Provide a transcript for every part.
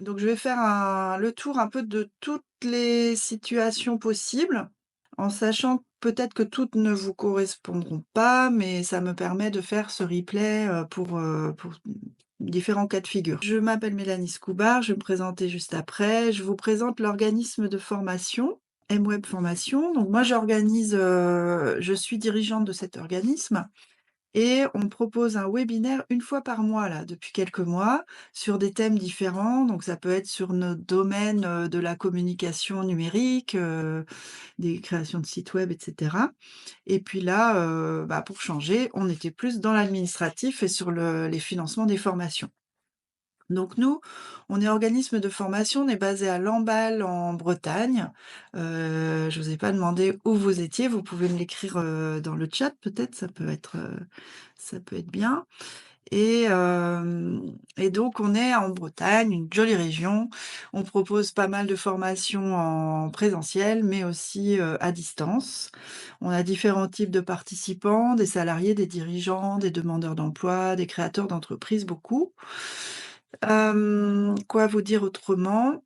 Donc je vais faire le tour un peu de toutes les situations possibles, en sachant peut-être que toutes ne vous correspondront pas, mais ça me permet de faire ce replay, pour différents cas de figure. Je m'appelle Mélanie Scoubar, je vais me présenter juste après. Je vous présente l'organisme de formation, mWeb Formation. Donc moi je suis dirigeante de cet organisme et on propose un webinaire une fois par mois là, depuis quelques mois, sur des thèmes différents. Donc ça peut être sur notre domaine, de la communication numérique, des créations de sites web et cetera. Et puis là, pour changer, on était plus dans l'administratif et sur les financements des formations. Donc nous, on est organisme de formation, on est basé à Lamballe en Bretagne. Je vous ai pas demandé où vous étiez, vous pouvez me l'écrire, dans le chat peut-être, ça peut être bien. Et donc on est en Bretagne, une jolie région. On propose pas mal de formations en présentiel, mais aussi, à distance. On a différents types de participants, des salariés, des dirigeants, des demandeurs d'emploi, des créateurs d'entreprises, beaucoup. Quoi vous dire autrement?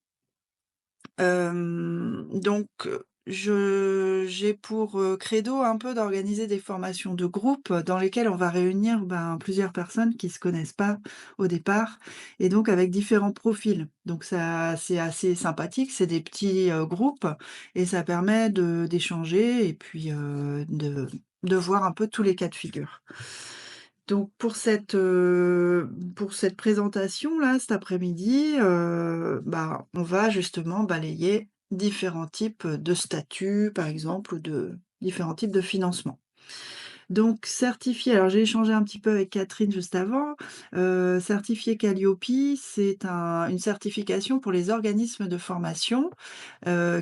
J'ai pour, credo un peu d'organiser des formations de groupe dans lesquelles on va réunir, plusieurs personnes qui se connaissent pas au départ et donc avec différents profils. Donc ça, c'est assez sympathique, c'est des petits, groupes et ça permet d'échanger et puis, de voir un peu tous les cas de figure. Donc pour cette présentation-là, cet après-midi, on va justement balayer différents types de statuts, par exemple, ou de différents types de financement. Donc certifié, alors j'ai échangé un petit peu avec Catherine juste avant, certifié Calliope, c'est une certification pour les organismes de formation,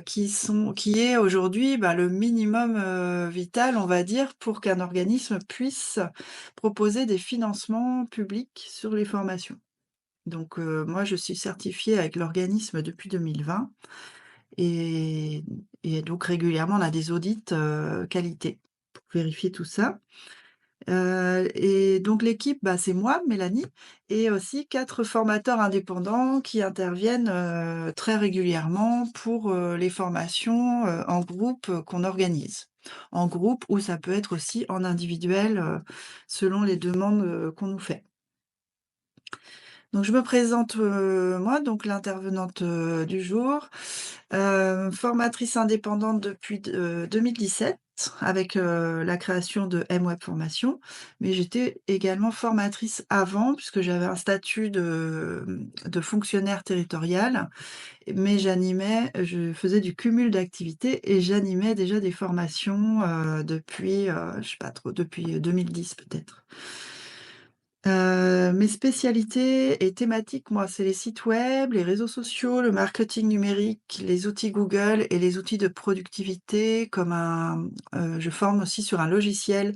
qui est aujourd'hui, le minimum, vital, on va dire, pour qu'un organisme puisse proposer des financements publics sur les formations. Donc, moi je suis certifiée avec l'organisme depuis 2020 et et donc régulièrement on a des audits, qualité pour vérifier tout ça. Et donc l'équipe, c'est moi, Mélanie, et aussi 4 formateurs indépendants qui interviennent, très régulièrement pour, les formations, en groupe, qu'on organise. En groupe ou ça peut être aussi en individuel, selon les demandes, qu'on nous fait. Donc je me présente, moi, donc l'intervenante, du jour, formatrice indépendante depuis 2017 avec, la création de mWeb Formation. Mais j'étais également formatrice avant puisque j'avais un statut de fonctionnaire territorial, mais je faisais du cumul d'activités et j'animais déjà des formations, depuis, je sais pas trop, depuis 2010 peut-être. Mes spécialités et thématiques, moi, c'est les sites web, les réseaux sociaux, le marketing numérique, les outils Google et les outils de productivité je forme aussi sur un logiciel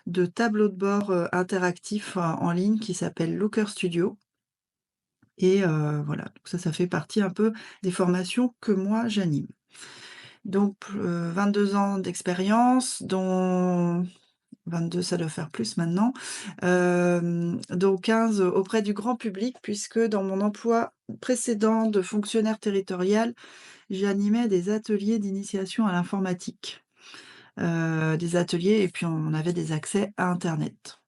de tableau de bord, interactif en ligne qui s'appelle Looker Studio et voilà, donc ça fait partie un peu des formations que moi j'anime. Donc 22 ans d'expérience dont 22, ça doit faire plus maintenant. Donc 15 auprès du grand public puisque dans mon emploi précédent de fonctionnaire territorial, j'animais des ateliers d'initiation à l'informatique. Des ateliers et puis on avait des accès à internet.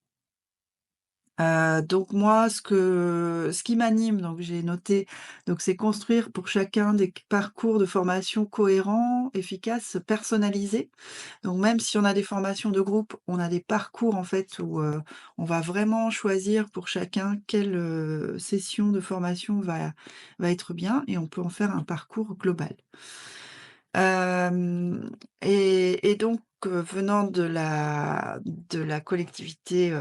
Donc moi, ce qui m'anime, donc j'ai noté, donc c'est construire pour chacun des parcours de formation cohérents, efficaces, personnalisés. Donc même si on a des formations de groupe, on a des parcours en fait où, on va vraiment choisir pour chacun quelle, session de formation va être bien et on peut en faire un parcours global. Hem et donc, venant de la collectivité,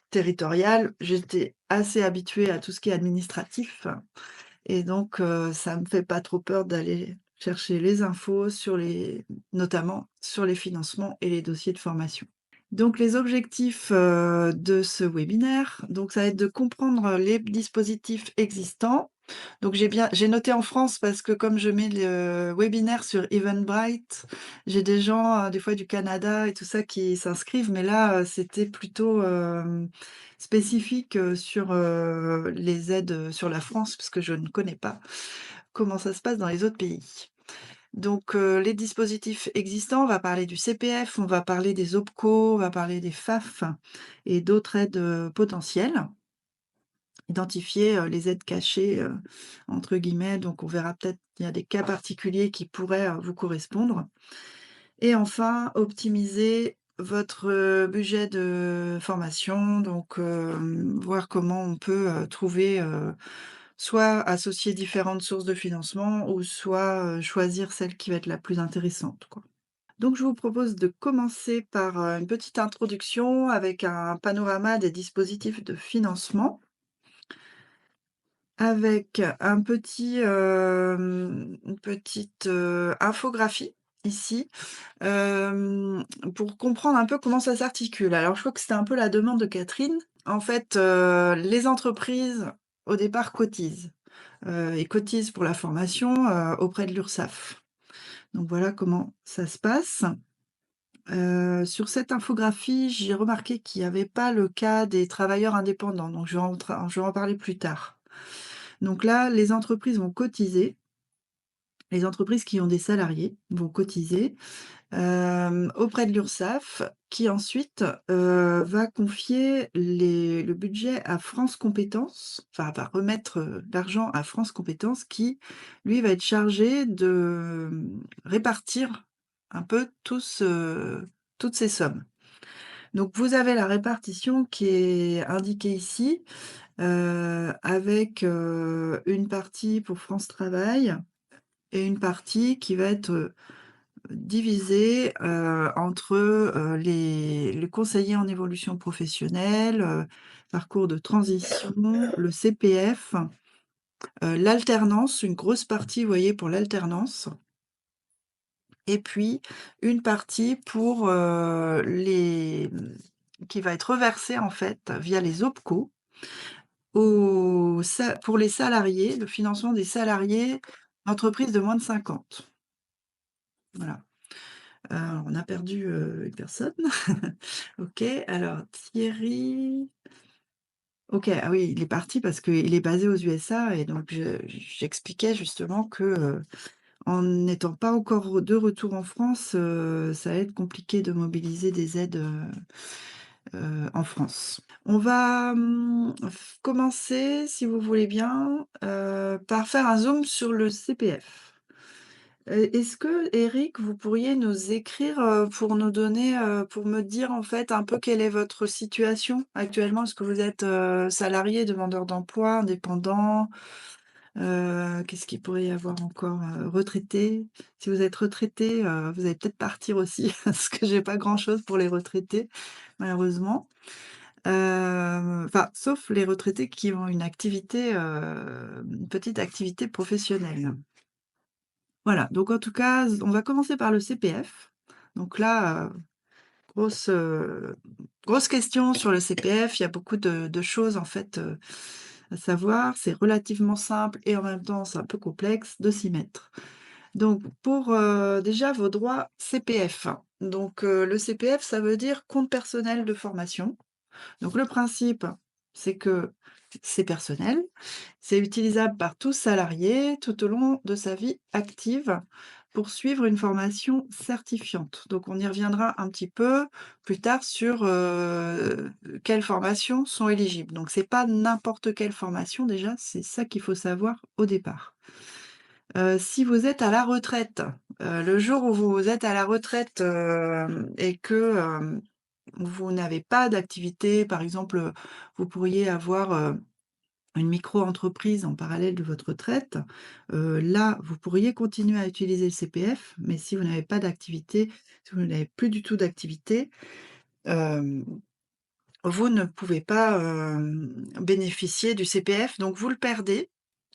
territoriale, j'étais assez habituée à tout ce qui est administratif et donc, ça me fait pas trop peur d'aller chercher les infos notamment sur les financements et les dossiers de formation. Donc les objectifs, de ce webinaire, donc ça va être de comprendre les dispositifs existants, Donc j'ai noté en France parce que comme je mets le webinaire sur Eventbrite, j'ai des gens, des fois du Canada et tout ça qui s'inscrivent, mais là, c'était plutôt, spécifique, sur, les aides, sur la France parce que je ne connais pas comment ça se passe dans les autres pays. Donc, les dispositifs existants, on va parler du CPF, on va parler des OPCO, on va parler des FAF et d'autres aides, potentielles. Identifier, les aides «cachées», entre guillemets, donc on verra peut-être qu'il y a des cas particuliers qui pourraient, vous correspondre et enfin optimiser votre, budget de formation donc voir comment on peut, trouver, soit associer différentes sources de financement ou soit, choisir celle qui va être la plus intéressante, quoi. Donc je vous propose de commencer par, une petite introduction avec un panorama des dispositifs de financement. Avec un petit, une petite, infographie ici, pour comprendre un peu comment ça s'articule. Alors je crois que c'était un peu la demande de Catherine. En fait, les entreprises au départ cotisent, et cotisent pour la formation, auprès de l'Urssaf. Donc voilà comment ça se passe. Sur cette infographie, j'ai remarqué qu'il y avait pas le cas des travailleurs indépendants, donc je vais en parler plus tard. Donc là, les entreprises vont cotiser, les entreprises qui ont des salariés vont cotiser, auprès de l'Urssaf qui ensuite, va confier le budget à France Compétences, enfin va remettre, l'argent à France Compétences qui, lui, va être chargé de, répartir un peu toutes ces sommes. Donc vous avez la répartition qui est indiquée ici, avec, une partie pour France Travail et une partie qui va être, divisée, entre, les conseillers en évolution professionnelle, parcours de transition, le CPF, l'alternance, une grosse partie, vous voyez, pour l'alternance et puis une partie pour, qui va être reversée, en fait, via les OPCO pour les salariés, le financement des salariés d'entreprises de moins de 50. Voilà. On a perdu, une personne. OK, alors Thierry OK, ah oui, il est parti parce qu'il est basé aux USA et donc j'expliquais justement que, en n'étant pas encore de retour en France, ça va être compliqué de mobiliser des aides, en France. On va, commencer, si vous voulez bien, par faire un zoom sur le CPF. Est-ce que Eric, vous pourriez nous écrire, pour nous donner, pour me dire, en fait, un peu quelle est votre situation actuellement? Est-ce que vous êtes, salarié, demandeur d'emploi, indépendant? Qu'est-ce qu'il pourrait y avoir encore? Retraité? Si vous êtes retraité, vous allez peut-être partir aussi parce que j'ai pas grand-chose pour les retraités, malheureusement. Enfin, sauf les retraités qui ont une activité, une petite activité professionnelle. Voilà, donc en tout cas, on va commencer par le CPF. Donc là, grosse, grosse question sur le CPF. Il y a beaucoup de choses en fait, à savoir. C'est relativement simple et en même temps, c'est un peu complexe de s'y mettre. Donc pour, déjà vos droits CPF. Donc, le CPF, ça veut dire compte personnel de formation. Donc le principe, c'est que c'est personnel, c'est utilisable par tout salarié tout au long de sa vie active pour suivre une formation certifiante. Donc on y reviendra un petit peu plus tard sur, quelles formations sont éligibles. Donc c'est pas n'importe quelle formation déjà, c'est ça qu'il faut savoir au départ. Si vous êtes à la retraite, le jour où vous êtes à la retraite, et que, vous n'avez pas d'activité, par exemple, vous pourriez avoir, une micro-entreprise en parallèle de votre retraite, là, vous pourriez continuer à utiliser le CPF, mais si vous n'avez pas d'activité, si vous n'avez plus du tout d'activité, hem, vous ne pouvez pas, bénéficier du CPF, donc vous le perdez.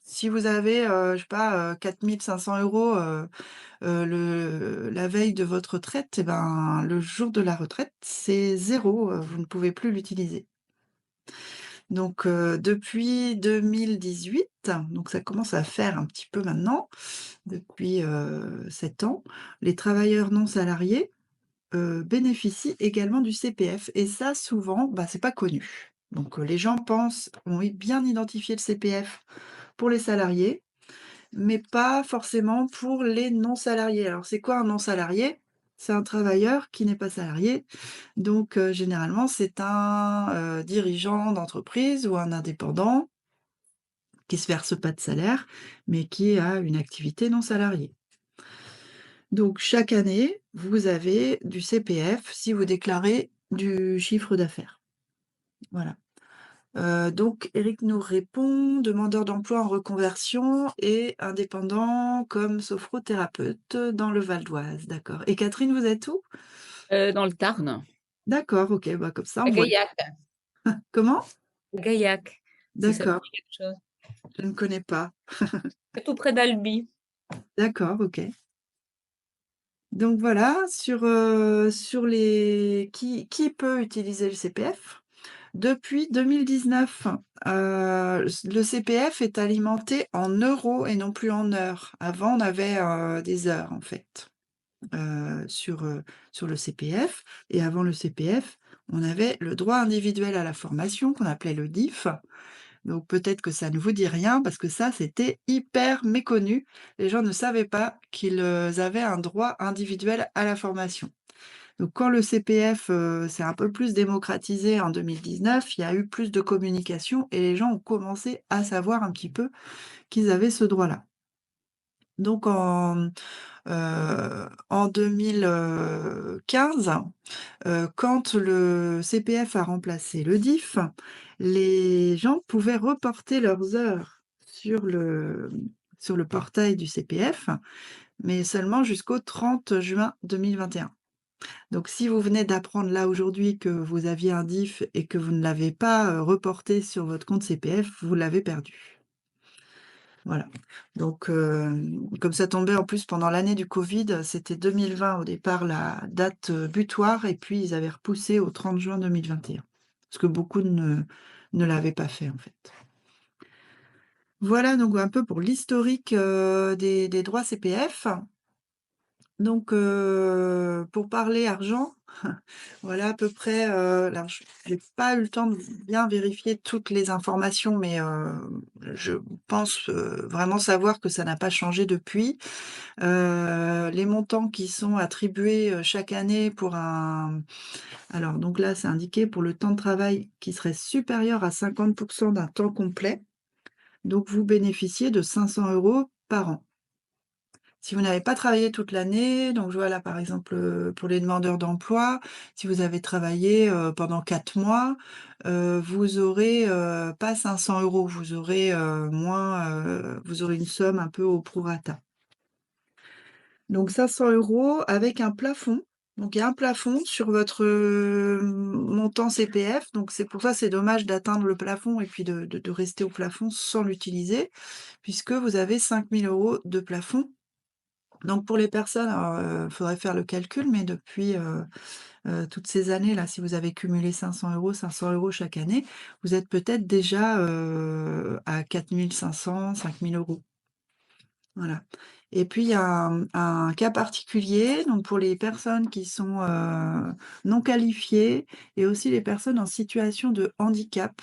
Si vous avez, je sais pas, 4 500 €, la veille de votre retraite et ben, le jour de la retraite, c'est zéro. Vous ne pouvez plus l'utiliser. Donc depuis 2018, donc ça commence à faire un petit peu maintenant, depuis, 7 ans, les travailleurs non salariés, bénéficient également du CPF et ça souvent, bah, c'est pas connu. Donc les gens pensent ont bien identifié le CPF pour les salariés, mais pas forcément pour les non salariés. Alors c'est quoi un non salarié? C'est un travailleur qui n'est pas salarié, donc généralement c'est un, dirigeant d'entreprise ou un indépendant qui se verse pas de salaire, mais qui a une activité non salariée. Donc chaque année, vous avez du CPF si vous déclarez du chiffre d'affaires. Voilà. Donc Eric nous répond: «Demandeur d'emploi en reconversion et indépendant comme sophrothérapeute dans le Val d'Oise». D'accord. Et Catherine, vous êtes où? Dans le Tarn, D'accord, OK, bah, comme ça à on voit Gaillac, comment? Gaillac, si ça te D'accord, dit quelque chose. je ne connais pas. C'est tout près d'Albi. D'accord, OK. Donc voilà, sur les qui peut utiliser le CPF? Depuis 2019, le CPF est alimenté en euros et non plus en heures. Avant, on avait, des heures, en fait, sur le CPF et avant le CPF, on avait le droit individuel à la formation qu'on appelait le DIF. Donc peut-être que ça ne vous dit rien parce que ça, c'était hyper méconnu. Les gens ne savaient pas qu'ils, avaient un droit individuel à la formation. Donc quand le CPF, s'est un peu plus démocratisé en 2019, il y a eu plus de communication et les gens ont commencé à savoir un petit peu qu'ils avaient ce droit-là. Donc en 2015, quand le CPF a remplacé le DIF, les gens pouvaient reporter leurs heures sur le portail du CPF, mais seulement jusqu'au 30 juin 2021. Donc si vous venez d'apprendre là aujourd'hui que vous aviez un DIF et que vous ne l'avez pas, reporté sur votre compte CPF, vous l'avez perdu. Voilà. Donc comme ça tombait en plus pendant l'année du covid, c'était 2020 au départ la date, butoir et puis ils avaient repoussé au 30 juin 2021. Parce que beaucoup ne l'avaient pas fait en fait. Voilà donc un peu pour l'historique, des droits CPF. Donc pour parler argent, voilà à peu près, alors j'ai pas eu le temps de bien vérifier toutes les informations, mais je pense, vraiment savoir que ça n'a pas changé depuis. Les montants qui sont attribués, chaque année pour un alors donc là, c'est indiqué pour le temps de travail qui serait supérieur à 50 d'un temps complet, donc vous bénéficiez de 500 € par an. Si vous n'avez pas travaillé toute l'année, donc je vois là par exemple, pour les demandeurs d'emploi, si vous avez travaillé, pendant 4 mois, vous aurez, pas 500 €, vous aurez, moins, vous aurez une somme un peu au prorata. Donc 500 € avec un plafond. Donc il y a un plafond sur votre, montant CPF, donc c'est pour ça, c'est dommage d'atteindre le plafond et puis de rester au plafond sans l'utiliser, puisque vous avez 5 000 € de plafond. Donc pour les personnes, alors, faudrait faire le calcul, mais depuis, toutes ces années-là, si vous avez cumulé 500 € chaque année, vous êtes peut-être déjà, à 4 500, 5 000 €. Voilà. Et puis il y a un cas particulier, donc pour les personnes qui sont, non qualifiées et aussi les personnes en situation de handicap,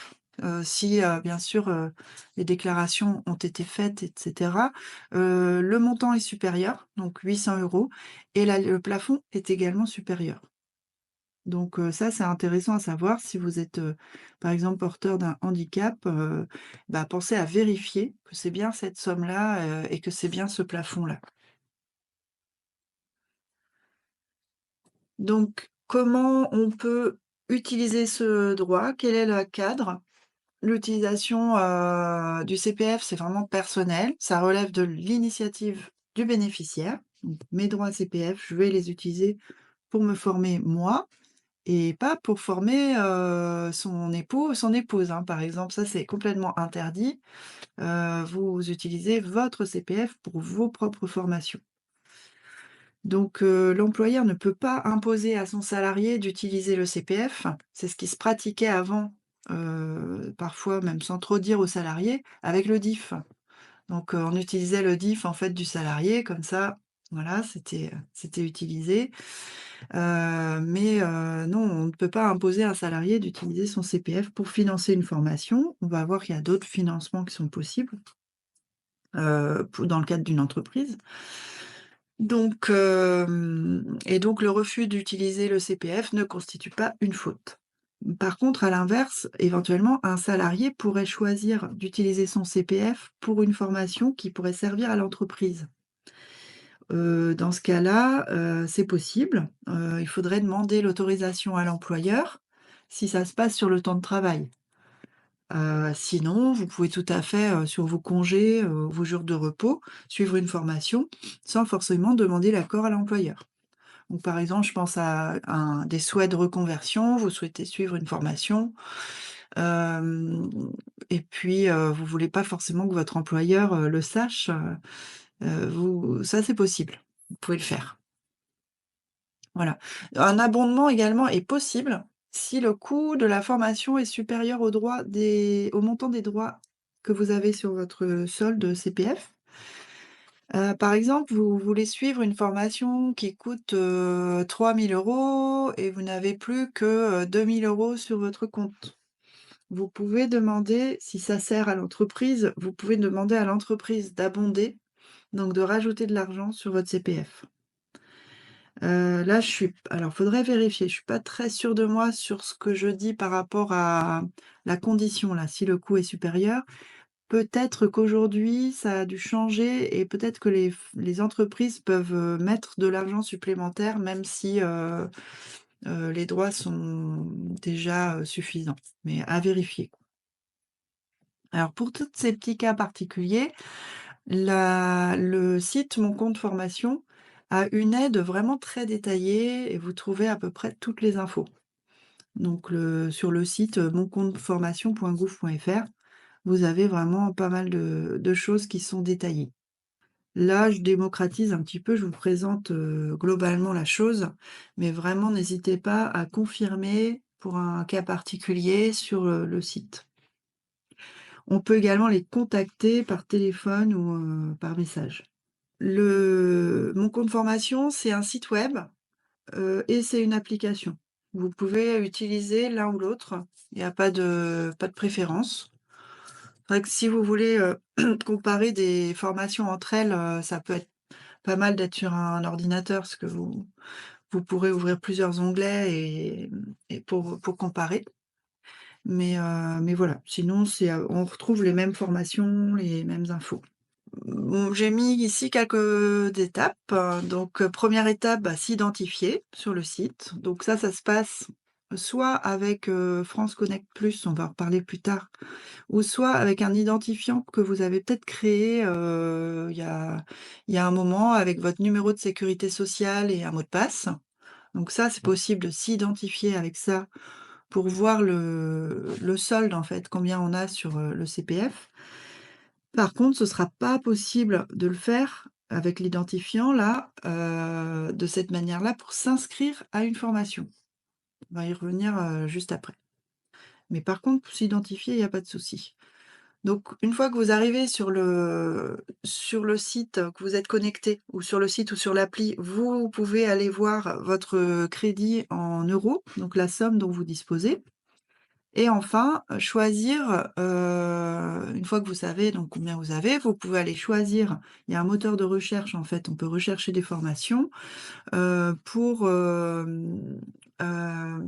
si, bien sûr, les déclarations ont été faites et cetera. Le montant est supérieur, donc 800 € et le plafond est également supérieur. Donc ça, c'est intéressant à savoir si vous êtes, par exemple, porteur d'un handicap, bah, pensez à vérifier que c'est bien cette somme-là, et que c'est bien ce plafond-là. Donc comment on peut utiliser ce droit? Quel est le cadre? L'utilisation, du CPF, c'est vraiment personnel, ça relève de l'initiative du bénéficiaire. Donc mes droits CPF, je vais les utiliser pour me former moi. Et pas pour former, son époux ou son épouse, hein, par exemple, ça c'est complètement interdit. Vous utilisez votre CPF pour vos propres formations. Donc l'employeur ne peut pas imposer à son salarié d'utiliser le CPF. C'est ce qui se pratiquait avant, parfois même sans trop dire aux salariés, avec le DIF. Donc, on utilisait le DIF, en fait, du salarié comme ça, voilà, c'était utilisé. Mais non, on ne peut pas imposer à un salarié d'utiliser son CPF pour financer une formation. On va voir qu'il y a d'autres financements qui sont possibles, pou dans le cadre d'une entreprise. Donc donc le refus d'utiliser le CPF ne constitue pas une faute. Par contre, à l'inverse, éventuellement, un salarié pourrait choisir d'utiliser son CPF pour une formation qui pourrait servir à l'entreprise. Dans ce cas-là, c'est possible. Il faudrait demander l'autorisation à l'employeur si ça se passe sur le temps de travail. Sinon, vous pouvez tout à fait, sur vos congés, vos jours de repos, suivre une formation sans forcément demander l'accord à l'employeur. Donc par exemple, je pense à des souhaits de reconversion, vous souhaitez suivre une formation, hem et puis, vous voulez pas forcément que votre employeur, le sache, vous ça c'est possible. Vous pouvez le faire. Voilà. Un abondement également est possible si le coût de la formation est supérieur au montant des droits que vous avez sur votre solde CPF. Par exemple, vous voulez suivre une formation qui coûte, 3 000 € et vous n'avez plus que, 2 000 € sur votre compte. Vous pouvez demander, si ça sert à l'entreprise, vous pouvez demander à l'entreprise d'abonder, donc de rajouter de l'argent sur votre CPF. Là, alors faudrait vérifier, je suis pas très sûre de moi sur ce que je dis par rapport à la condition là, si le coût est supérieur. Peut-être qu'aujourd'hui, ça a dû changer et peut-être que les entreprises peuvent, mettre de l'argent supplémentaire même si, les droits sont déjà, suffisants. Mais à vérifier. Alors pour tous ces petits cas particuliers, le site Mon compte formation a une aide vraiment très détaillée et vous trouvez à peu près toutes les infos. Donc sur le site, moncompteformation.gouv.fr, vous avez vraiment pas mal de choses qui sont détaillées. Là, je démocratise un petit peu, je vous présente, globalement la chose, mais vraiment n'hésitez pas à confirmer pour un cas particulier sur, le site. On peut également les contacter par téléphone ou, par message. Mon compte formation, c'est un site web, et c'est une application. Vous pouvez utiliser l'un ou l'autre, il n'y a pas de préférence. C'est vrai que si vous voulez, comparer des formations entre elles, ça peut être pas mal d'être sur un ordinateur parce que vous pourrez ouvrir plusieurs onglets et pour comparer. Mais voilà, sinon on retrouve les mêmes formations, les mêmes infos. Bon, j'ai mis ici quelques étapes. Donc, 1re étape, bah, s'identifier sur le site. Donc ça se passe soit avec, France Connect Plus, on va en reparler plus tard, ou soit avec un identifiant que vous avez peut-être créé, il y a un moment avec votre numéro de sécurité sociale et un mot de passe. Donc ça, c'est possible de s'identifier avec ça pour voir le solde, en fait, combien on a sur, le CPF. Par contre, ce sera pas possible de le faire avec l'identifiant là, de cette manière-là pour s'inscrire à une formation. On va y revenir, juste après. Mais par contre, pour s'identifier, il y a pas de souci. Donc une fois que vous arrivez sur le site, que vous êtes connecté ou sur le site ou sur l'appli, vous pouvez aller voir votre, crédit en euros, donc la somme dont vous disposez. Et enfin, choisir, une fois que vous savez donc combien vous avez, vous pouvez aller choisir, il y a un moteur de recherche en fait, on peut rechercher des formations,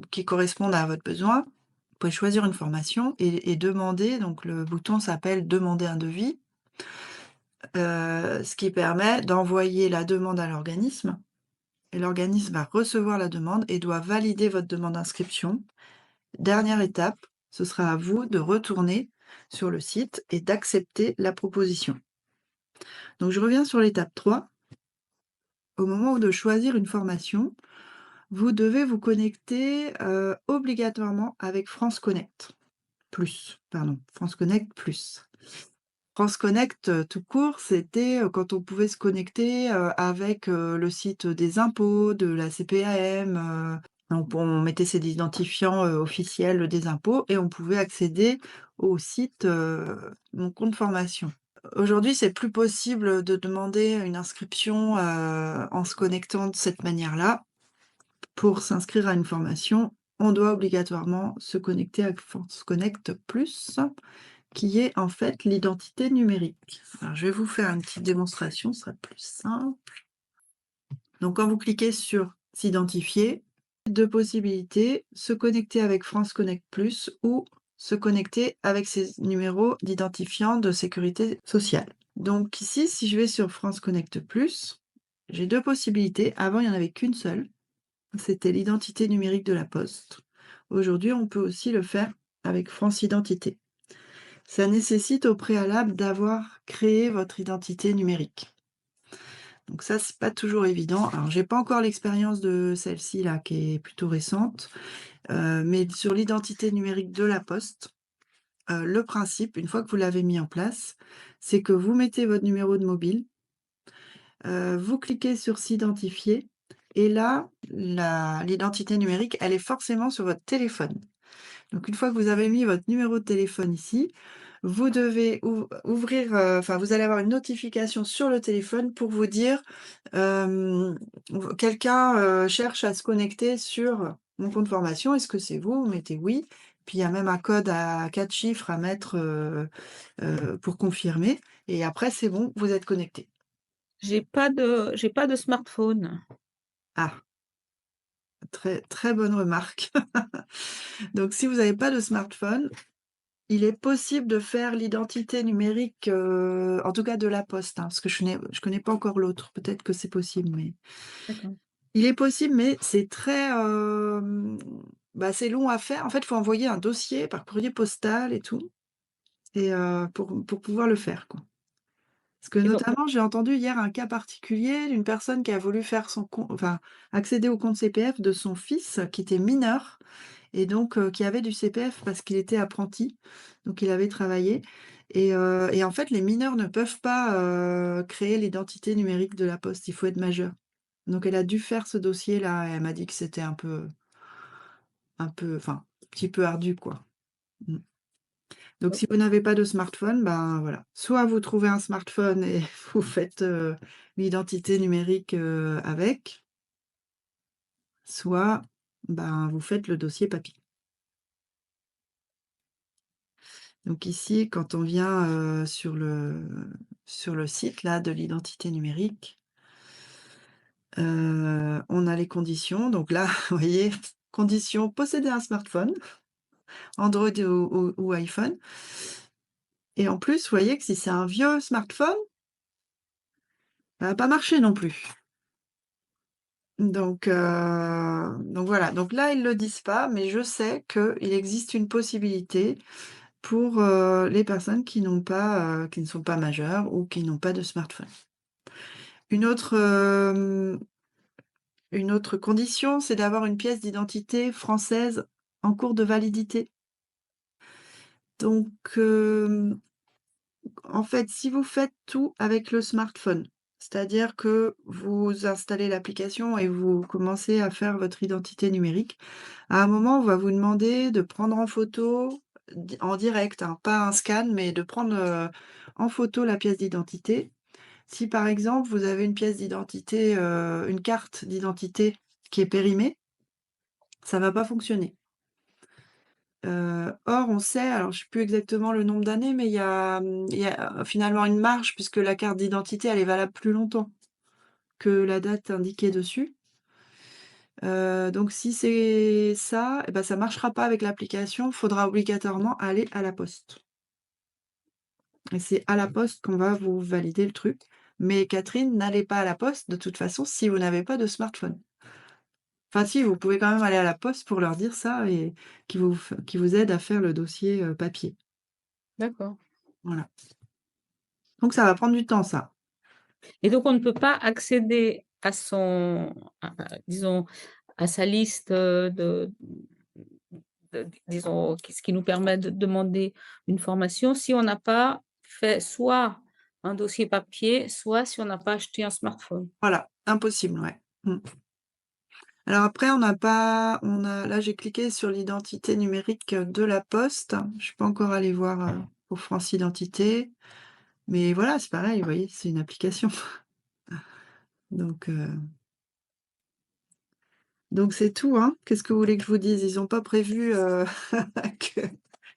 qui correspondent à votre besoin. Vous pouvez choisir une formation et demander, donc le bouton s'appelle «Demander un devis», ce qui permet d'envoyer la demande à l'organisme et l'organisme va recevoir la demande et doit valider votre demande d'inscription. Dernière étape, ce sera à vous de retourner sur le site et d'accepter la proposition. Donc je reviens sur l'étape 3. Au moment de choisir une formation, vous devez vous connecter, obligatoirement avec France Connect Plus, pardon, France Connect Plus. France Connect, tout court, c'était, quand on pouvait se connecter, avec, le site des impôts, de la CPAM, Donc on mettait ses identifiants, officiels des impôts et on pouvait accéder au site, Mon compte formation. Aujourd'hui, c'est plus possible de demander une inscription, en se connectant de cette manière-là. Pour s'inscrire à une formation, on doit obligatoirement se connecter à France Connect Plus, qui est en fait l'identité numérique. Alors je vais vous faire une petite démonstration, ce sera plus simple. Donc quand vous cliquez sur «S'identifier», 2 possibilités: se connecter avec France Connect Plus ou se connecter avec ses numéros d'identifiant de sécurité sociale. Donc ici, si je vais sur France Connect Plus, j'ai 2 possibilités. Avant, il n'y en avait qu'une seule, c'était l'identité numérique de la Poste. Aujourd'hui, on peut aussi le faire avec France Identité. Ça nécessite au préalable d'avoir créé votre identité numérique. Donc ça, c'est pas toujours évident. Alors, j'ai pas encore l'expérience de celle-ci là, qui est plutôt récente, mais sur l'identité numérique de la Poste, le principe, une fois que vous l'avez mis en place, c'est que vous mettez votre numéro de mobile, vous cliquez sur «S'identifier» et là, l'identité numérique, elle est forcément sur votre téléphone. Donc une fois que vous avez mis votre numéro de téléphone ici, vous devez ouvrir, enfin vous allez avoir une notification sur le téléphone pour vous dire, quelqu'un, cherche à se connecter sur mon compte formation, est-ce que c'est vous? Vous mettez «oui», puis il y a même un code à 4 chiffres à mettre, pour confirmer et après c'est bon, vous êtes connecté. J'ai pas de smartphone. Ah, très, très bonne remarque. Donc si vous n'avez pas de smartphone, il est possible de faire l'identité numérique, en tout cas de la Poste, hein, parce que je connais pas encore l'autre. Peut-être que c'est possible, mais D'accord. il est possible, mais c'est très, bah, c'est long à faire. En fait, il faut envoyer un dossier par courrier postal et tout et pour pouvoir le faire, quoi. Parce que Et donc notamment, j'ai entendu hier un cas particulier d'une personne qui a voulu faire son compte, enfin, accéder au compte CPF de son fils qui était mineur et donc qui avait du CPF parce qu'il était apprenti, donc il avait travaillé et en fait, les mineurs ne peuvent pas, créer l'identité numérique de la Poste, il faut être majeur. Donc elle a dû faire ce dossier-là et elle m'a dit que c'était enfin, un petit peu ardu, quoi. Mmh. Donc si vous n'avez pas de smartphone, ben, voilà, soit vous trouvez un smartphone et vous faites, l'identité numérique, avec, soit, ben, vous faites le dossier papier. Donc ici, quand on vient, sur le site là de l'identité numérique, on a les conditions. Donc là, vous voyez, condition: posséder un smartphone, Android ou iPhone et en plus, vous voyez que si c'est un vieux smartphone, ça va pas marcher non plus. Donc voilà, donc là, ils le disent pas, mais je sais qu'il existe une possibilité pour, les personnes qui n'ont pas, qui ne sont pas majeures ou qui n'ont pas de smartphone. Une autre, une autre condition, c'est d'avoir une pièce d'identité française en cours de validité. Donc, en fait, si vous faites tout avec le smartphone, c'est-à-dire que vous installez l'application et vous commencez à faire votre identité numérique, à un moment, on va vous demander de prendre en photo en direct, hein, pas un scan, mais de prendre, en photo la pièce d'identité. Si par exemple, vous avez une pièce d'identité, une carte d'identité qui est périmée, ça va pas fonctionner. Or on sait, alors je sais plus exactement le nombre d'années, mais il y a, finalement une marge puisque la carte d'identité, elle est valable plus longtemps que la date indiquée dessus. Donc si c'est ça, et ben ça marchera pas avec l'application, il faudra obligatoirement aller à la poste et c'est à la poste qu'on va vous valider le truc. Mais Catherine, n'allez pas à la poste de toute façon si vous n'avez pas de smartphone. Enfin si, vous pouvez quand même aller à la poste pour leur dire ça et qu'ils vous aident à faire le dossier, papier. d'accord. Voilà. Donc ça va prendre du temps ça. Et donc on ne peut pas accéder à son disons, à sa liste, disons, ce qui nous permet de demander une formation si on n'a pas fait soit un dossier papier, soit si on n'a pas acheté un smartphone. Voilà, impossible, ouais. Mmh. Alors après on a là j'ai cliqué sur l'identité numérique de la Poste. Je suis pas encore allée voir, pour France Identité, mais voilà, c'est pareil, vous voyez, c'est une application. Donc heu, donc c'est tout, hein. Qu'est-ce que vous voulez que je vous dise? Ils ont pas prévu, que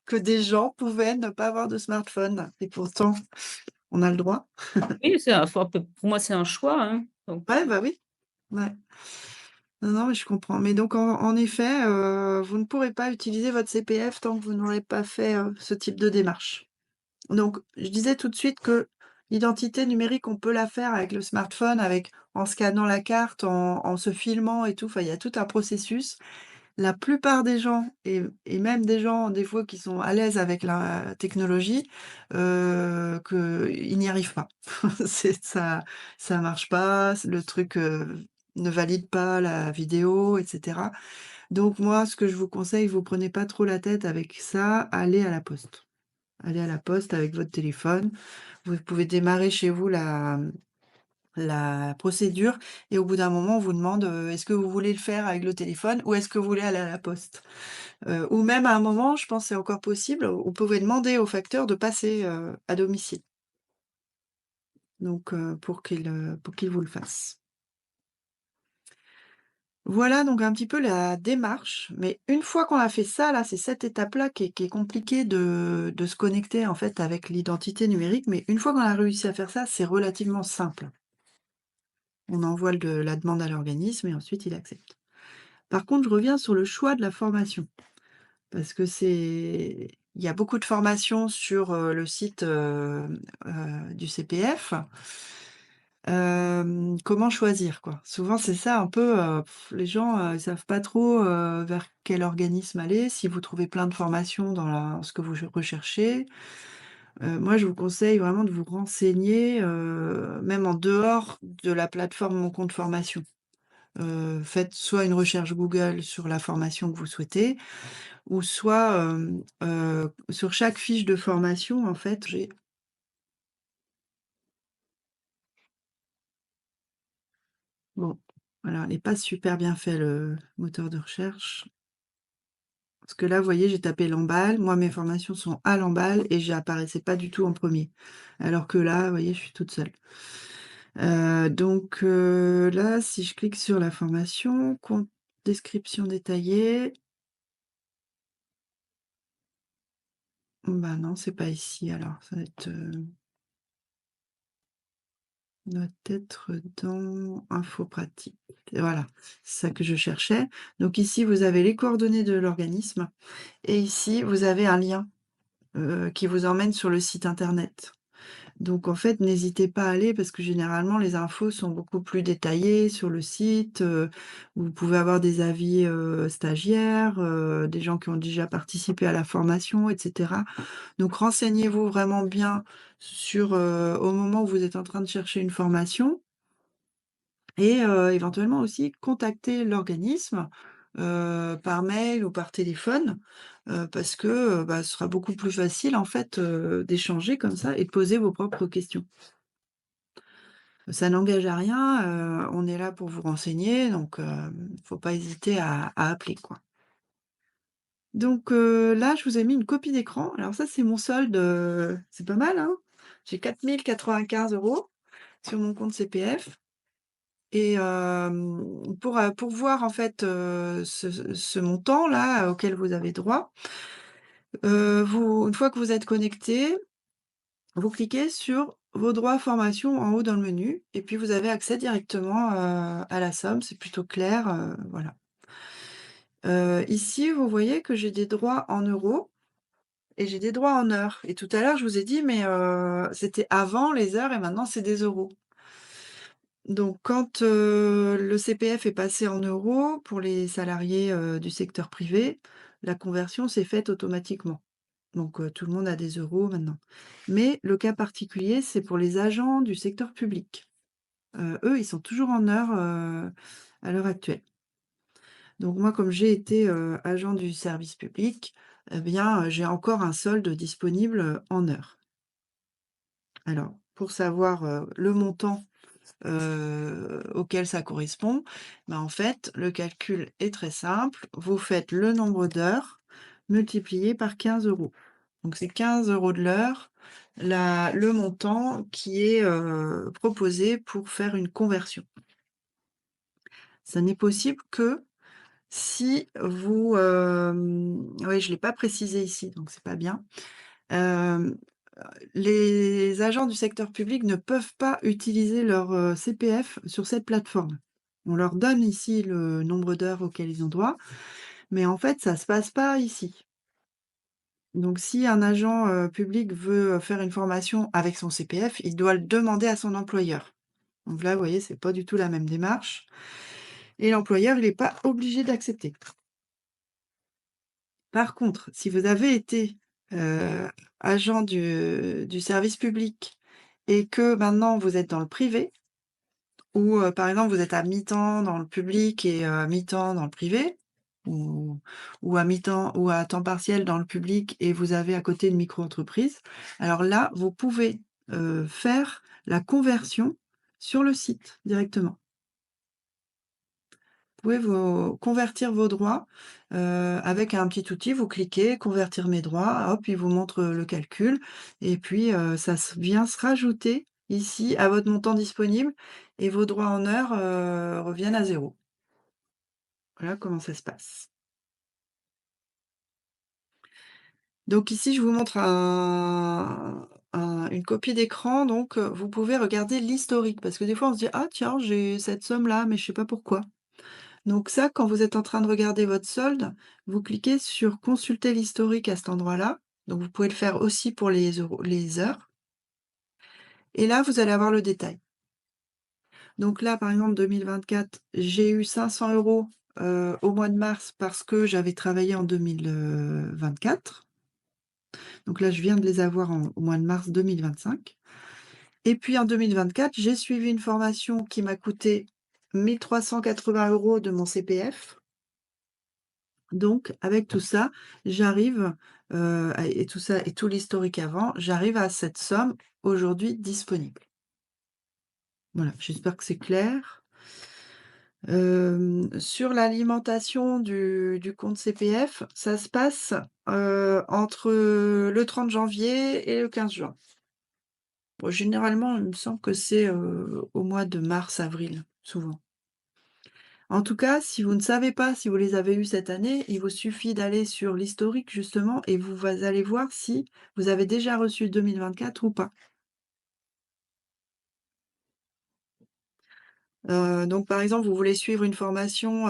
que des gens pouvaient ne pas avoir de smartphone et pourtant on a le droit. Oui, c'est un faut pour moi, c'est un choix, hein, donc Ouais, bah oui, ouais. Non, non, mais je comprends. Mais donc en effet, vous ne pourrez pas utiliser votre CPF tant que vous n'aurez pas fait, ce type de démarche. Donc je disais tout de suite que l'identité numérique, on peut la faire avec le smartphone, avec en scannant la carte, en se filmant et tout, enfin il y a tout un processus. La plupart des gens et même des gens, des fois, qui sont à l'aise avec la technologie, qu'ils n'y arrivent pas. C'est ça marche pas, le truc, ne valide pas la vidéo et cetera. Donc moi, ce que je vous conseille, vous prenez pas trop la tête avec ça, allez à la poste. Allez à la poste avec votre téléphone. Vous pouvez démarrer chez vous la procédure et au bout d'un moment, on vous demande, «Est-ce que vous voulez le faire avec le téléphone ou est-ce que vous voulez aller à la poste?» Ou même à un moment, je pense que c'est encore possible, vous pouvez demander au facteur de passer, à domicile, donc pour qu'il vous le fasse. Voilà donc un petit peu la démarche, mais une fois qu'on a fait ça là, c'est cette étape-là qui est compliquée de se connecter en fait avec l'identité numérique, mais une fois qu'on a réussi à faire ça, c'est relativement simple. On envoie la demande à l'organisme et ensuite il accepte. Par contre, je reviens sur le choix de la formation. Parce que il y a beaucoup de formations sur, le site, du CPF. Comment choisir, quoi? Souvent, c'est ça un peu, les gens, ils savent pas trop, vers quel organisme aller, si vous trouvez plein de formations dans ce que vous recherchez. Moi, je vous conseille vraiment de vous renseigner, même en dehors de la plateforme Mon compte formation. Faites soit une recherche Google sur la formation que vous souhaitez, ou soit, sur chaque fiche de formation, en fait, j'ai bon, voilà, il est pas super bien fait le moteur de recherche. Parce que là, vous voyez, j'ai tapé Lamballe. Moi, mes formations sont à Lamballe et j'apparaissais pas du tout en premier. Alors que là, vous voyez, je suis toute seule. Donc, là, si je clique sur la formation, description détaillée, bah non, c'est pas ici alors, ça va être, doit être dans infos pratiques. Et voilà, c'est ça que je cherchais. Donc ici, vous avez les coordonnées de l'organisme et ici, vous avez un lien, qui vous emmène sur le site internet. Donc en fait, n'hésitez pas à aller parce que généralement les infos sont beaucoup plus détaillées sur le site, vous pouvez avoir des avis, stagiaires, des gens qui ont déjà participé à la formation et cetera. Donc renseignez-vous vraiment bien sur, au moment où vous êtes en train de chercher une formation et éventuellement aussi contacter l'organisme, par mail ou par téléphone, parce que, bah, ce sera beaucoup plus facile en fait, d'échanger comme ça et de poser vos propres questions. Ça n'engage à rien, on est là pour vous renseigner donc faut pas hésiter à appeler, quoi. Donc là, je vous ai mis une copie d'écran. Alors ça, c'est mon solde, c'est pas mal, hein? J'ai 4 095 € sur mon compte CPF. Et pour voir en fait, ce montant-là auquel vous avez droit, une fois que vous êtes connecté, vous cliquez sur vos droits formation en haut dans le menu et puis vous avez accès directement, à la somme. C'est plutôt clair, voilà. Ici, vous voyez que j'ai des droits en euros et j'ai des droits en heures et tout à l'heure, je vous ai dit: «Mais c'était avant les heures et maintenant c'est des euros». Donc quand, le CPF est passé en euros pour les salariés, du secteur privé, la conversion s'est faite automatiquement. Donc tout le monde a des euros maintenant. Mais le cas particulier, c'est pour les agents du secteur public. Eux, ils sont toujours en heures, à l'heure actuelle. Donc moi, comme j'ai été, agent du service public, eh bien, j'ai encore un solde disponible, en heures. Alors pour savoir, le montant auquel ça correspond, bah, en fait, le calcul est très simple. Vous faites le nombre d'heures multiplié par 15 €. Donc c'est 15 € de l'heure, le montant qui est, proposé pour faire une conversion. Ça n'est possible que si vous, oui, je ne l'ai pas précisé ici, donc c'est pas bien. Hem, les agents du secteur public ne peuvent pas utiliser leur, CPF sur cette plateforme. On leur donne ici le nombre d'heures auxquelles ils ont droit, mais en fait, ça se passe pas ici. Donc si un agent, public veut, faire une formation avec son CPF, il doit le demander à son employeur. Donc là, vous voyez, c'est pas du tout la même démarche et l'employeur, il est pas obligé d'accepter. Par contre, si vous avez été, heu, agent du service public et que maintenant vous êtes dans le privé ou, par exemple vous êtes à mi-temps dans le public et à mi-temps dans le privé ou à mi-temps ou à temps partiel dans le public et vous avez à côté une micro-entreprise, alors là, vous pouvez, faire la conversion sur le site directement. Pouvez vous convertir vos droits, avec un petit outil, vous cliquez: «Convertir mes droits», hop, il vous montre, le calcul et puis, ça vient se rajouter ici à votre montant disponible et vos droits en heures, reviennent à zéro. Voilà comment ça se passe. Donc ici, je vous montre une copie d'écran, donc vous pouvez regarder l'historique parce que des fois on se dit: «Ah tiens, j'ai cette somme-là, mais je sais pas pourquoi». Donc ça, quand vous êtes en train de regarder votre solde, vous cliquez sur «Consulter l'historique» à cet endroit-là. Donc vous pouvez le faire aussi pour les heures et là, vous allez avoir le détail. Donc là, par exemple, 2024, j'ai eu 500 €, au mois de mars parce que j'avais travaillé en 2024. Donc là, je viens de les avoir au mois de mars 2025 et puis en 2024, j'ai suivi une formation qui m'a coûté 1 380 € de mon CPF. Donc avec tout ça, j'arrive, et tout ça et tout l'historique avant, j'arrive à cette somme aujourd'hui disponible. Voilà, j'espère que c'est clair. Sur l'alimentation du compte CPF, ça se passe, entre, le 30 janvier et le 15 juin. Bon, généralement, il me semble que c'est, au mois de mars-avril, souvent. En tout cas, si vous ne savez pas si vous les avez eus cette année, il vous suffit d'aller sur l'historique justement et vous allez voir si vous avez déjà reçu 2024 ou pas. Donc par exemple, vous voulez suivre une formation,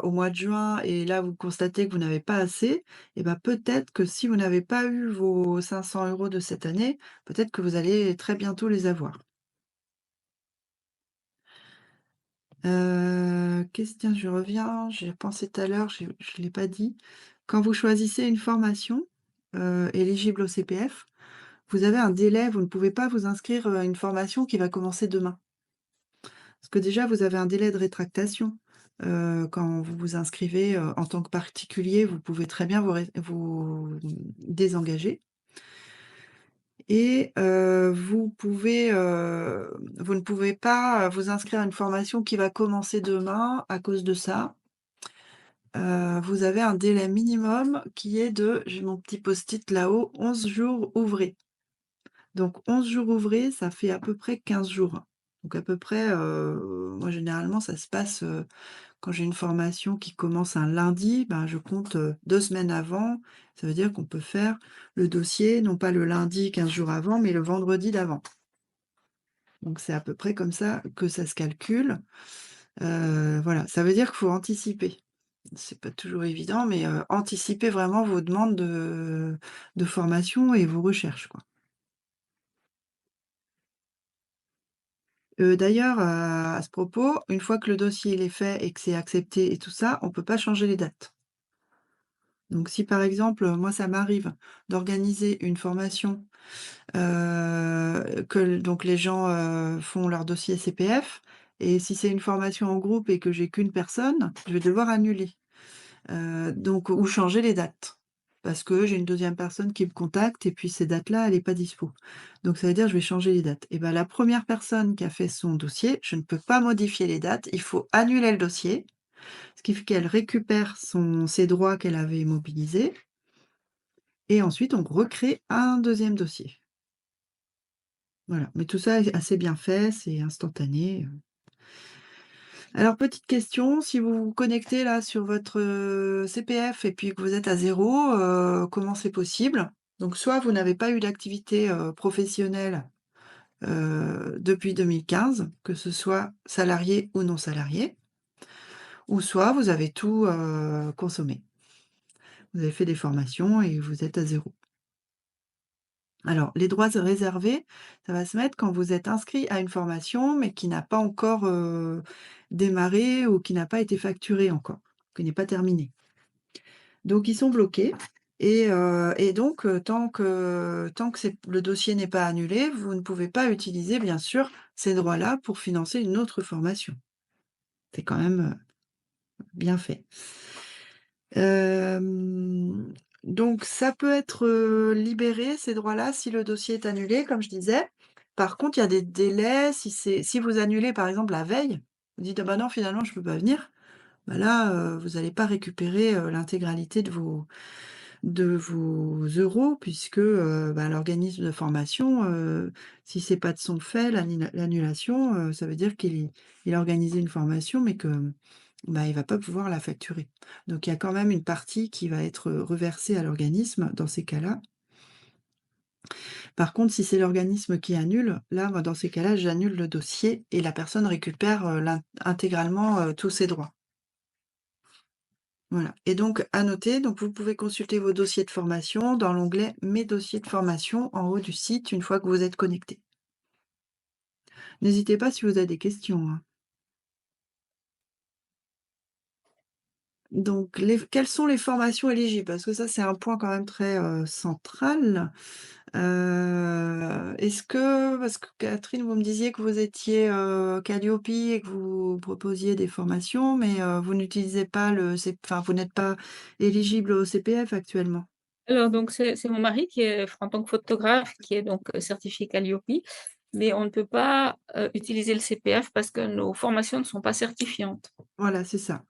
au mois de juin et là vous constatez que vous n'avez pas assez et ben peut-être que si vous n'avez pas eu vos 500 € de cette année, peut-être que vous allez très bientôt les avoir. Tiens, je reviens, j'ai pensé tout à l'heure, je ne l'ai pas dit. Quand vous choisissez une formation, éligible au CPF, vous avez un délai, vous ne pouvez pas vous inscrire, à une formation qui va commencer demain. Parce que déjà, vous avez un délai de rétractation, quand vous vous inscrivez, en tant que particulier, vous pouvez très bien vous désengager et vous ne pouvez pas, vous inscrire à une formation qui va commencer demain à cause de ça. Vous avez un délai minimum qui est de j'ai mon petit post-it là-haut, 11 jours ouvrés. Donc 11 jours ouvrés, ça fait à peu près 15 jours. Donc à peu près, moi généralement ça se passe, quand j'ai une formation qui commence un lundi, ben, je compte, 2 semaines avant. Ça veut dire qu'on peut faire le dossier, non pas le lundi 15 jours avant, mais le vendredi d'avant. Donc c'est à peu près comme ça que ça se calcule. Voilà, ça veut dire qu'il faut anticiper. C'est pas toujours évident, mais anticipez vraiment vos demandes de formation et vos recherches, quoi. D'ailleurs, à ce propos, une fois que le dossier il est fait et que c'est accepté et tout ça, on peut pas changer les dates. Donc si par exemple, moi ça m'arrive d'organiser une formation, donc les gens, font leur dossier CPF et si c'est une formation en groupe et que j'ai qu'une personne, je vais devoir annuler, donc ou changer les dates. parce que j'ai une deuxième personne qui me contacte et puis ces dates-là, elle est pas dispo. Donc ça veut dire je vais changer les dates. Et ben la première personne qui a fait son dossier, je ne peux pas modifier les dates, il faut annuler le dossier, ce qui fait qu'elle récupère ses droits qu'elle avait mobilisés et ensuite on recrée un deuxième dossier. Voilà, mais tout ça est assez bien fait, c'est instantané. Alors petite question, si vous vous connectez là sur votre, CPF et puis que vous êtes à 0, comment c'est possible? Donc soit vous n'avez pas eu d'activité, professionnelle, depuis 2015, que ce soit salarié ou non salarié, ou soit vous avez tout, consommé. Vous avez fait des formations et vous êtes à 0. Alors les droits réservés, ça va se mettre quand vous êtes inscrit à une formation, mais qui n'a pas encore, démarré ou qui n'a pas été facturée encore, qui n'est pas terminée. Donc ils sont bloqués et donc tant que le dossier n'est pas annulé, vous ne pouvez pas utiliser bien sûr ces droits-là pour financer une autre formation. C'est quand même, bien fait. Hem, donc ça peut être, libéré ces droits-là si le dossier est annulé, comme je disais. Par contre, il y a des délais si vous annulez par exemple la veille, vous dites: «Ah bah non finalement je peux pas venir», bah là, vous allez pas récupérer, l'intégralité de vos euros puisque, bah, l'organisme de formation, si c'est pas de son fait l'annulation, ça veut dire il a organisé une formation mais que, bah, il va pas pouvoir la facturer. Donc il y a quand même une partie qui va être, reversée à l'organisme dans ces cas-là. Par contre, si c'est l'organisme qui annule, là, moi, dans ces cas-là, j'annule le dossier et la personne récupère, intégralement, tous ses droits. Voilà et donc à noter, donc vous pouvez consulter vos dossiers de formation dans l'onglet «Mes dossiers de formation» en haut du site une fois que vous êtes connecté. N'hésitez pas si vous avez des questions, hein. Donc quelles sont les formations éligibles? Parce que ça, c'est un point quand même très, central. Est-ce que parce que Catherine, vous me disiez que vous étiez, Calliope et que vous proposiez des formations, mais, vous n'utilisez pas enfin, vous n'êtes pas éligible au CPF actuellement? Alors donc c'est mon mari qui est en tant que photographe, qui est donc, certifié Qualiopi, mais on ne peut pas, utiliser le CPF parce que nos formations ne sont pas certifiantes. Voilà, c'est ça.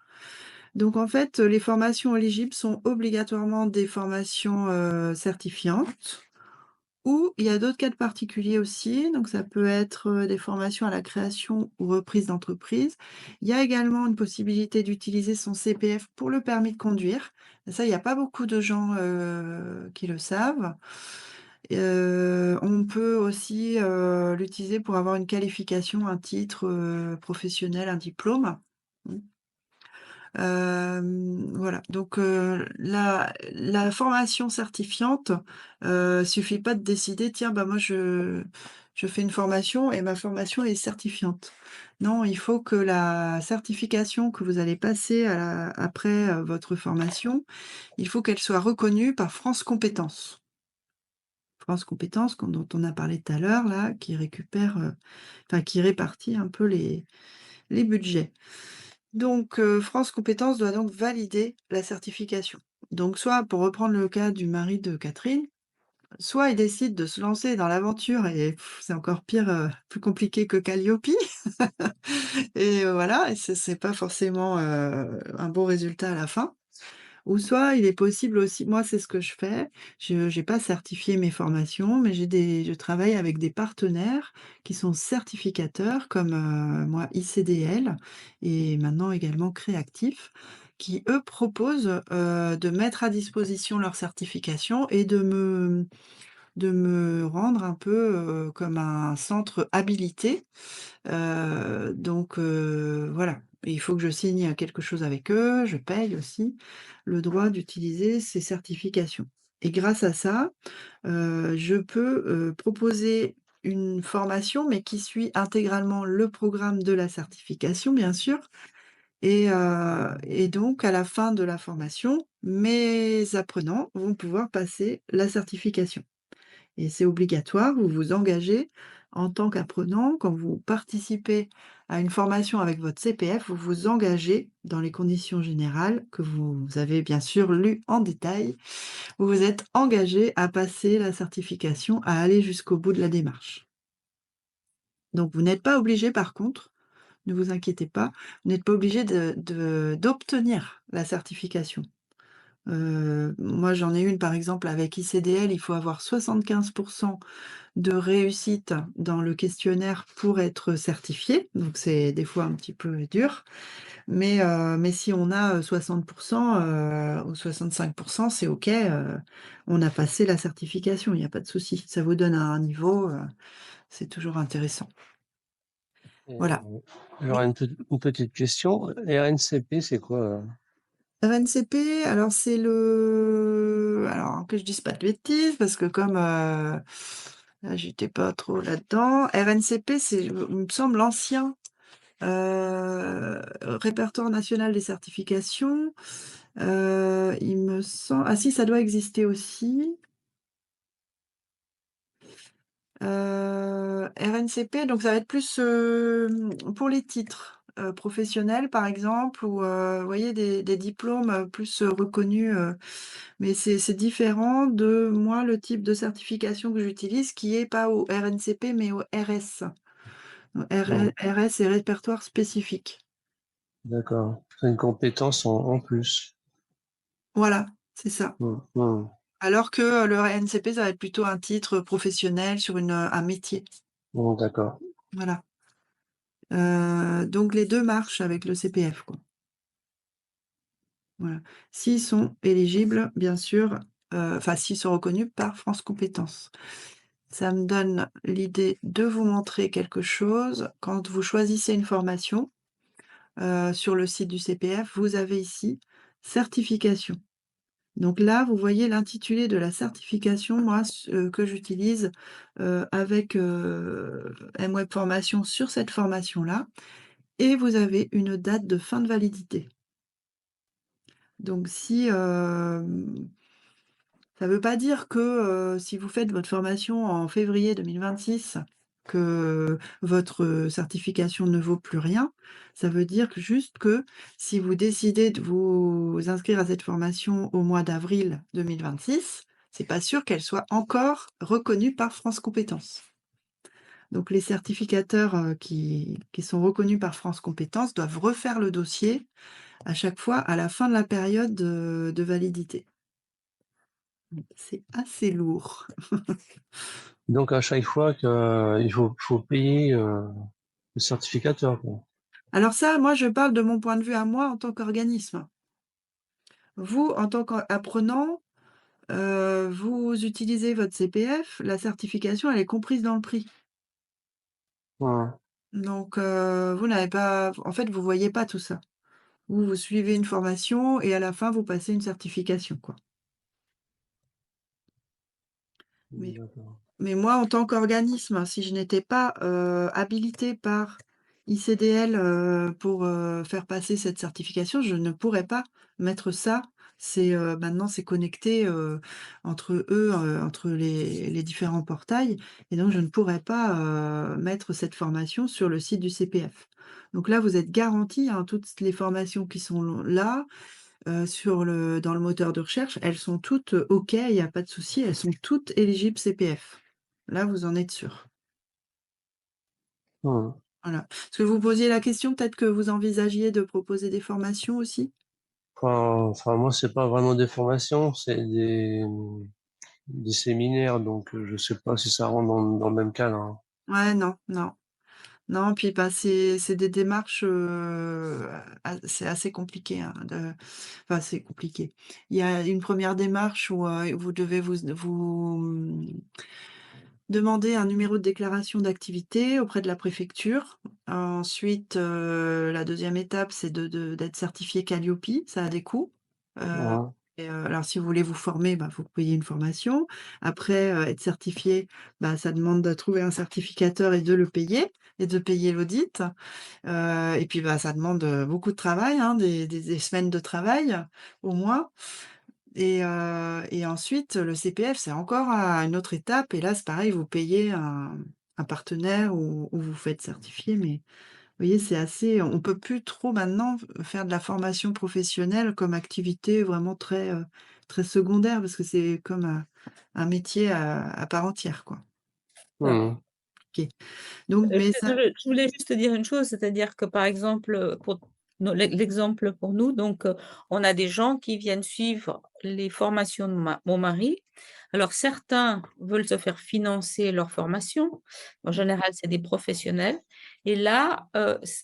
Donc en fait, les formations éligibles sont obligatoirement des formations, certifiantes ou il y a d'autres cas de particuliers aussi, donc ça peut être, des formations à la création ou reprise d'entreprise. Il y a également une possibilité d'utiliser son CPF pour le permis de conduire. Ça, il y a pas beaucoup de gens, qui le savent. On peut aussi, l'utiliser pour avoir une qualification, un titre, professionnel, un diplôme. Mmh. Voilà, donc la formation certifiante, suffit pas de décider: «Tiens, bah, moi je fais une formation et ma formation est certifiante». Non, il faut que la certification que vous allez passer après, votre formation, il faut qu'elle soit reconnue par France Compétences. France Compétences dont on a parlé tout à l'heure là, qui récupère, enfin qui répartit un peu les budgets. Donc, France Compétences doit donc valider la certification. Donc soit, pour reprendre le cas du mari de Catherine, soit il décide de se lancer dans l'aventure et c'est encore pire, plus compliqué que Calliope et voilà et c'est pas forcément, un bon résultat à la fin. Ou soit il est possible aussi moi c'est ce que je fais, je j'ai pas certifié mes formations, mais je travaille avec des partenaires qui sont certificateurs comme, moi ICDL et maintenant également Créactif, qui eux proposent, de mettre à disposition leur certification et de me rendre un peu, comme un centre habilité. Donc voilà, il faut que je signe quelque chose avec eux, je paye aussi le droit d'utiliser ces certifications et grâce à ça, je peux, proposer une formation, mais qui suit intégralement le programme de la certification, bien sûr et donc à la fin de la formation, mes apprenants vont pouvoir passer la certification et c'est obligatoire, vous vous engagez En tant qu'apprenant, quand vous participez à une formation avec votre CPF, vous vous engagez dans les conditions générales que vous avez bien sûr lues en détail. Vous vous êtes engagé à passer la certification, à aller jusqu'au bout de la démarche. Donc vous n'êtes pas obligé par contre, ne vous inquiétez pas, vous n'êtes pas obligé d'obtenir la certification. Moi j'en ai une par exemple avec ICDL, il faut avoir 75 de réussite dans le questionnaire pour être certifié, donc c'est des fois un petit peu dur, mais si on a, 60 ou 65, c'est OK, on a passé la certification, il y a pas de souci. Ça vous donne un niveau, c'est toujours intéressant. Et Voilà. j'aurais Oui. une petite question. RNCP, c'est quoi? RNCP, alors c'est le alors que je dise pas de bêtises parce que comme, là j'étais pas trop là-dedans. RNCP, c'est, il me semble l'ancien, répertoire national des certifications. Il me sem ah si, ça doit exister aussi. RNCP, donc ça va être plus, pour les titres, professionnels par exemple ou, vous voyez des diplômes, plus, reconnus, mais c'est différent de moi, le type de certification que j'utilise qui est pas au RNCP mais au RS. Non, RS, c'est répertoire spécifique. d'accord. C'est une compétence en plus. Voilà, c'est ça. Mmh, mmh. Alors que, le RNCP, ça va être plutôt un titre professionnel sur un métier. Bon, d'accord. Voilà. Donc les 2 marchent avec le CPF, quoi. Voilà. S'ils sont éligibles, bien sûr, enfin s'ils sont reconnus par France Compétences. Ça me donne l'idée de vous montrer quelque chose. Quand vous choisissez une formation, sur le site du CPF, vous avez ici certification. Donc là, vous voyez l'intitulé de la certification, moi, que j'utilise, avec, mWeb Formation sur cette formation-là et vous avez une date de fin de validité. Donc si, ça ne veut pas dire que, si vous faites votre formation en février 2026, que votre, certification ne vaut plus rien. Ça veut dire que juste que si vous décidez de vous inscrire à cette formation au mois d'avril 2026, c'est pas sûr qu'elle soit encore reconnue par France Compétences. Donc les certificateurs, qui sont reconnus par France Compétences doivent refaire le dossier à chaque fois à la fin de la période, de validité. C'est assez lourd. Donc à chaque fois que il faut payer le certificateur, quoi. Alors ça, moi, je parle de mon point de vue à moi en tant qu'organisme. Vous, en tant qu'apprenant, vous utilisez votre CPF, la certification, elle est comprise dans le prix. Ouais, Donc, vous n'avez pas en fait, vous voyez pas tout ça. Vous suivez une formation et à la fin, vous passez une certification, quoi. Mais d'accord. Mais moi, en tant qu'organisme, si je n'étais pas, habilitée par ICDL, pour, faire passer cette certification, je ne pourrais pas mettre ça. C'est, maintenant c'est connecté, entre eux, entre les différents portails et donc je ne pourrais pas, mettre cette formation sur le site du CPF. Donc là, vous êtes garantis, hein, toutes les formations qui sont là, dans le moteur de recherche, elles sont toutes, OK, il y a pas de souci, elles sont toutes éligibles CPF. Là, vous en êtes sûr. Mmh. Voilà. Parce que vous posiez la question, peut-être que vous envisagiez de proposer des formations aussi? Enfin, moi, c'est pas vraiment des formations, c'est des séminaires, donc je sais pas si ça rentre dans le même cadre, hein. Ouais, non, non. Non, puis, bah, c'est des démarches, c'est assez compliqué, hein, enfin, c'est compliqué. Il y a une première démarche où, vous devez demander un numéro de déclaration d'activité auprès de la préfecture. Ensuite, la deuxième étape, c'est d'être certifié Qualiopi, ça a des coûts. Heu Ouais, alors si vous voulez vous former, bah, faut payer une formation. Après, être certifié, bah, ça demande de trouver un certificateur et de le payer et de payer l'audit. Et puis, bah, ça demande, beaucoup de travail, hein, des semaines de travail, au moins. Et ensuite, le CPF, c'est encore à une autre étape et là, c'est pareil, vous payez un partenaire ou vous faites certifier, mais vous voyez, c'est assez on peut plus trop maintenant faire de la formation professionnelle comme activité vraiment très secondaire parce que c'est comme un métier à part entière, quoi. Mmh. OK. Donc mais ça Je voulais juste te dire une chose, c'est-à-dire que, par exemple, pour l'exemple pour nous, donc, on a des gens qui viennent suivre les formations de mon mari. Alors certains veulent se faire financer leur formation. En général, c'est des professionnels et là,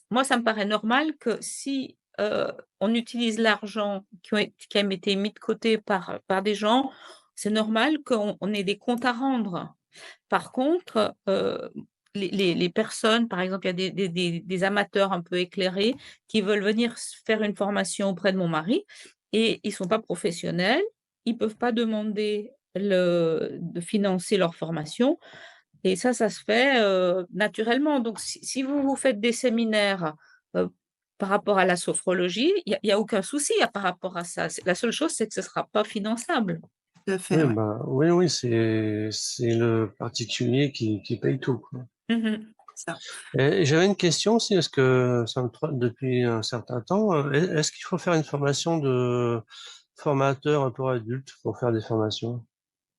moi, ça me paraît normal que si, on utilise l'argent qui a été mis de côté par des gens, c'est normal qu'on ait des comptes à rendre. Par contre, les personnes, par exemple, il y a des amateurs un peu éclairés qui veulent venir faire une formation auprès de mon mari et ils sont pas professionnels, ils peuvent pas demander de financer leur formation et ça se fait, naturellement. Donc si vous faites des séminaires, heu, par rapport à la sophrologie, il y a aucun souci par rapport à ça. C'est la seule chose, c'est que ce sera pas finançable. tout à fait, Oui, ouais. bah, oui, oui, c'est le particulier qui paye tout, quoi. Mmh. Ça. Et j'avais une question aussi, est-ce que ça me trotte depuis un certain temps, est-ce qu'il faut faire une formation de formateur pour adultes pour faire des formations?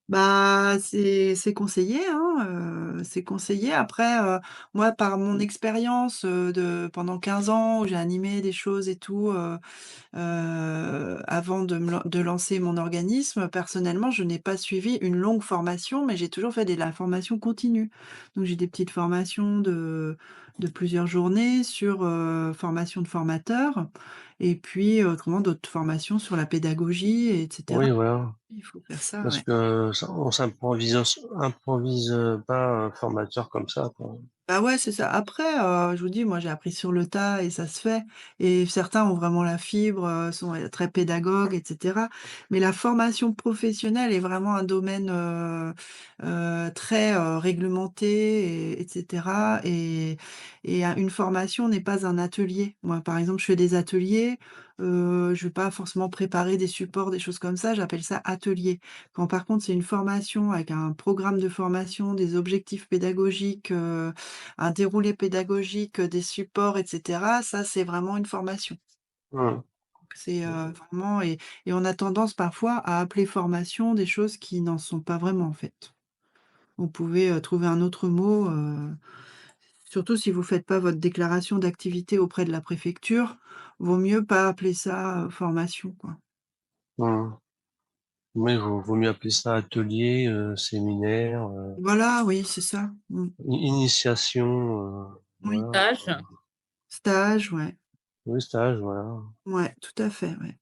Bah, c'est conseillé, hein, c'est conseillé. Après, moi, par mon expérience, de pendant 15 ans où j'ai animé des choses et tout, avant de lancer mon organisme, personnellement, je n'ai pas suivi une longue formation, mais j'ai toujours fait de la formation continue. Donc j'ai des petites formations de plusieurs journées sur, formation de formateurs et puis autrement d'autres formations sur la pédagogie et cetera. Oui, voilà, Il faut faire ça, parce ouais. que on improvise pas un formateur comme ça, quoi. Bah, ouais, c'est ça. Après, je vous dis, moi, j'ai appris sur le tas et ça se fait et certains ont vraiment la fibre, sont, très pédagogues et cetera. Mais la formation professionnelle est vraiment un domaine, très, réglementé et une formation n'est pas un atelier. Moi, par exemple, je fais des ateliers, je vais pas forcément préparer des supports, des choses comme ça, j'appelle ça atelier. Quand par contre, c'est une formation avec un programme de formation, des objectifs pédagogiques, un déroulé pédagogique, des supports et cetera, ça, c'est vraiment une formation. Mmh. C'est, vraiment et on a tendance parfois à appeler formation des choses qui n'en sont pas vraiment, en fait. Vous pouvez, trouver un autre mot, surtout si vous faites pas votre déclaration d'activité auprès de la préfecture, vaut mieux pas appeler ça, formation, quoi. Mmh. Oui, vaut mieux appeler ça atelier, séminaire, Voilà, oui, c'est ça. Mmh. initiation, Oui. voilà. Stage. Stage, ouais. Oui, stage, voilà. Ouais, tout à fait, ouais.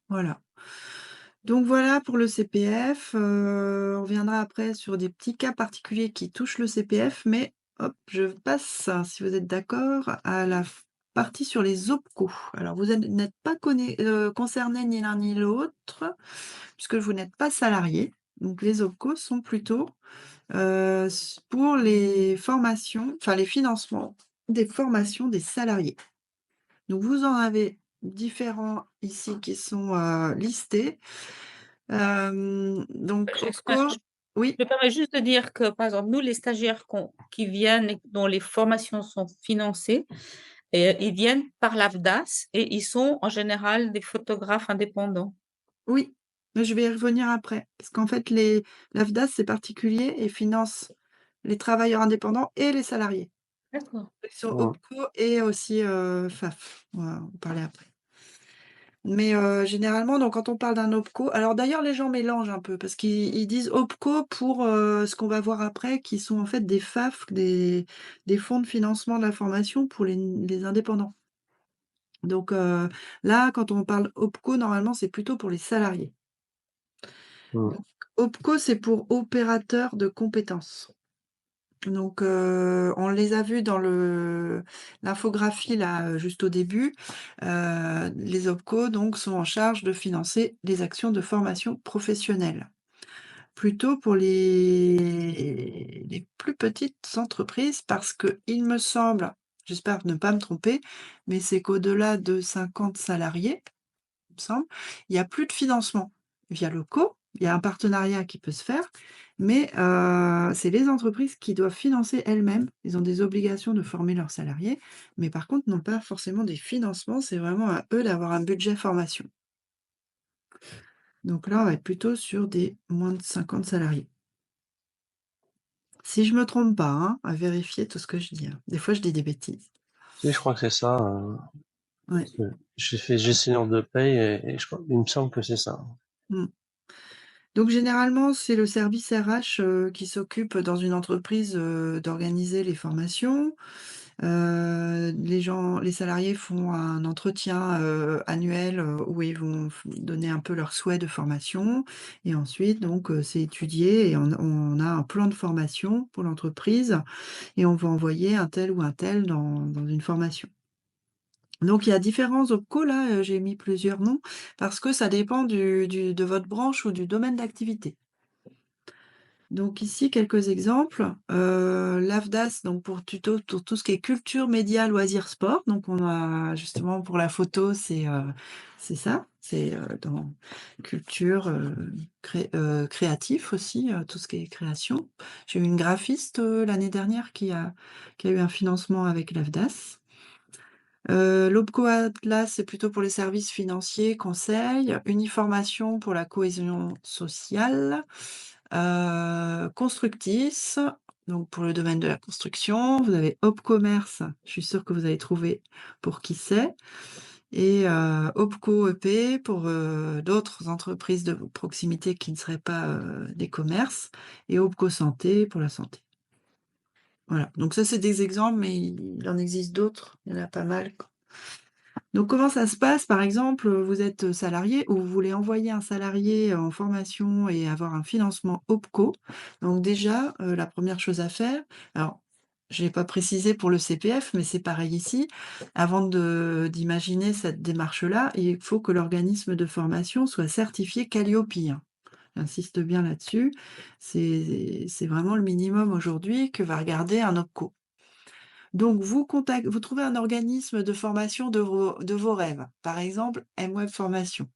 Voilà. Donc voilà pour le CPF, on reviendra après sur des petits cas particuliers qui touchent le CPF, mais hop, je passe, si vous êtes d'accord, à la partie sur les OPCO. Alors n'êtes pas concernés ni l'un ni l'autre, puisque vous n'êtes pas salarié. Donc les OPCO sont plutôt, pour les formations, enfin les financements des formations des salariés. Donc vous en avez différents ici qui sont, listés. Donc Excuse-moi, OPCO oui, je me permets juste de dire que, par exemple, nous, les stagiaires qui viennent et dont les formations sont financées, ils viennent par l'AFDAS et ils sont en général des photographes indépendants. oui, mais je vais y revenir après. Parce qu'en fait l'AFDAS, c'est particulier et finance les travailleurs indépendants et les salariés. D'accord. Ils sont Mmh. OPCO et aussi, FAF. On va en parler après. Mais, généralement, donc quand on parle d'un OPCO alors d'ailleurs les gens mélangent un peu parce qu'ils disent OPCO pour, ce qu'on va voir après qui sont en fait des FAF, des fonds de financement de la formation pour les indépendants. Donc, là, quand on parle OPCO, normalement, c'est plutôt pour les salariés. Mmh. Donc OPCO, c'est pour opérateur de compétences. Donc, on les a vus dans l'infographie là, juste au début. Les OPCO donc sont en charge de financer les actions de formation professionnelle. Plutôt pour les plus petites entreprises parce qu'il me semble, j'espère ne pas me tromper, mais c'est qu'au-delà de 50 salariés, il me semble, il y a plus de financement via le co. Il y a un partenariat qui peut se faire, Mais c'est les entreprises qui doivent financer elles-mêmes. Ils ont des obligations de former leurs salariés, mais par contre n'ont pas forcément des financements, c'est vraiment à eux d'avoir un budget formation. Donc là, on va être plutôt sur des moins de 50 salariés. Si je me trompe pas, hein, à vérifier tout ce que je dis, hein. Des fois, je dis des bêtises. Si, je crois que c'est ça. Ouais. Parce que j'ai fait gestionnaire de paye et il me semble que c'est ça. Mmh. Donc généralement, c'est le service RH, qui s'occupe dans une entreprise, d'organiser les formations. Les salariés font un entretien, annuel, où ils vont donner un peu leurs souhaits de formation et ensuite donc c'est étudié et on a un plan de formation pour l'entreprise et on va envoyer un tel ou un tel dans une formation. Donc il y a différents OPCO là, j'ai mis plusieurs noms parce que ça dépend de votre branche ou du domaine d'activité. Donc ici, quelques exemples. L'AFDAS, donc pour tout ce qui est culture, médias, loisirs, sport. Donc on a justement pour la photo, c'est ça, c'est, dans culture, créatif aussi, tout ce qui est création. J'ai eu une graphiste, l'année dernière qui a eu un financement avec l'AFDAS. L'OPCO Atlas, c'est plutôt pour les services financiers, conseils. Uniformation pour la cohésion sociale. Constructis, donc pour le domaine de la construction. Vous avez Opcommerce, je suis sûre que vous avez trouvé pour qui c'est. Et Opco EP pour d'autres entreprises de proximité qui ne seraient pas des commerces. Et Opco Santé pour la santé. Voilà, donc ça c'est des exemples, mais il en existe d'autres, il y en a pas mal. Donc comment ça se passe? Par exemple, vous êtes salarié ou vous voulez envoyer un salarié en formation et avoir un financement OPCO. Donc déjà, la première chose à faire, alors je l'ai pas précisé pour le CPF, mais c'est pareil ici. Avant d'imaginer cette démarche-là, il faut que l'organisme de formation soit certifié Qualiopi, hein. J'insiste bien là-dessus. C'est vraiment le minimum aujourd'hui que va regarder un OPCO. Donc vous trouvez un organisme de formation de vos rêves, par exemple mWeb Formation.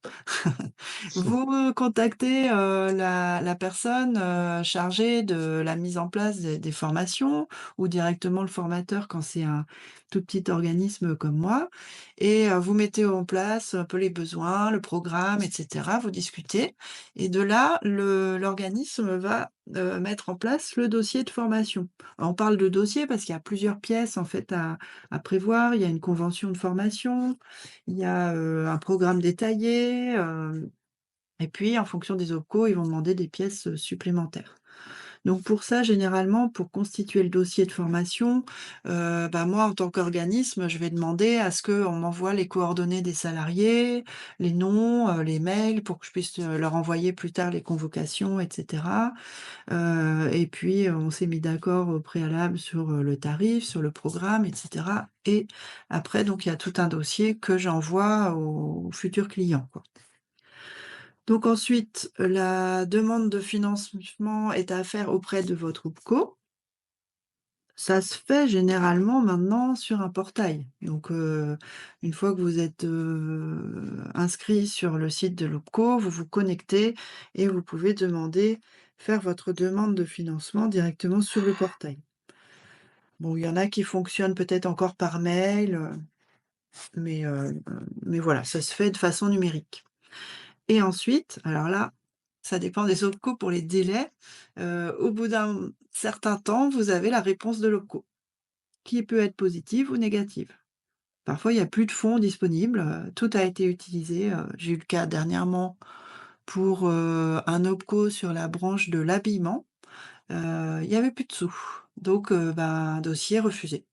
Vous contactez, la personne, chargée de la mise en place des formations ou directement le formateur quand c'est un tout petit organisme comme moi et vous mettez en place un peu les besoins, le programme et cetera. Vous discutez et de là, l'organisme va, mettre en place le dossier de formation. On parle de dossier parce qu'il y a plusieurs pièces en fait à prévoir. Il y a une convention de formation, il y a, un programme détaillé, et puis en fonction des OPCO, ils vont demander des pièces, supplémentaires. Donc pour ça, généralement, pour constituer le dossier de formation, bah, moi, en tant qu'organisme, je vais demander à ce qu'on m'envoie les coordonnées des salariés, les noms, les mails pour que je puisse, leur envoyer plus tard les convocations et cetera. Et puis, on s'est mis d'accord au préalable sur, le tarif, sur le programme et cetera et après donc il y a tout un dossier que j'envoie aux futurs clients, quoi. Donc ensuite, la demande de financement est à faire auprès de votre OPCO. Ça se fait généralement maintenant sur un portail. Donc, une fois que vous êtes, inscrit sur le site de l'OPCO, vous vous connectez et vous pouvez faire votre demande de financement directement sur le portail. Bon, il y en a qui fonctionnent peut-être encore par mail, mais voilà, ça se fait de façon numérique. Et ensuite, alors là, ça dépend des OPCO pour les délais, au bout d'un certain temps, vous avez la réponse de l'OPCO, qui peut être positive ou négative. Parfois, il y a plus de fonds disponibles, tout a été utilisé, j'ai eu le cas dernièrement pour, un OPCO sur la branche de l'habillement, il y avait plus de sous, donc ben, dossier refusé.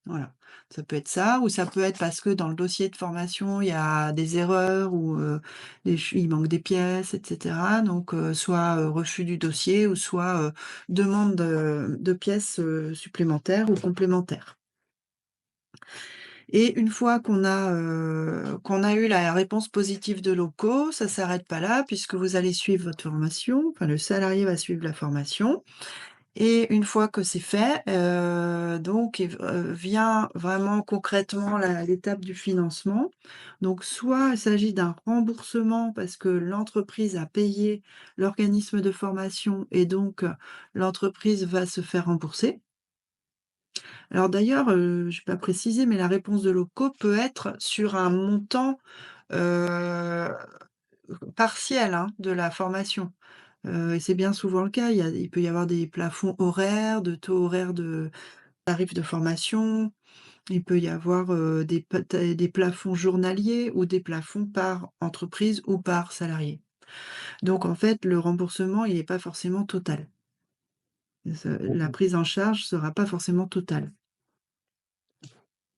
Voilà, ça peut être ça ou ça peut être parce que dans le dossier de formation, il y a des erreurs ou, il manque des pièces et cetera. Donc, soit, refus du dossier ou soit, demande de pièces, supplémentaires ou complémentaires. Et une fois qu'on a eu la réponse positive de l'OPCO, ça s'arrête pas là puisque vous allez suivre votre formation, enfin le salarié va suivre la formation Et une fois que c'est fait, donc vient vraiment concrètement l'étape du financement. Donc soit il s'agit d'un remboursement parce que l'entreprise a payé l'organisme de formation et donc l'entreprise va se faire rembourser. Alors d'ailleurs, j'ai pas précisé, mais la réponse de l'OPCO peut être sur un montant, heu, partiel, hein, de la formation. Et c'est bien souvent le cas. Il peut y avoir des plafonds horaires, de taux horaires de tarifs de formation. Il peut y avoir, des plafonds journaliers ou des plafonds par entreprise ou par salarié. Donc en fait, le remboursement, il est pas forcément total. La Mmh. prise en charge sera pas forcément totale.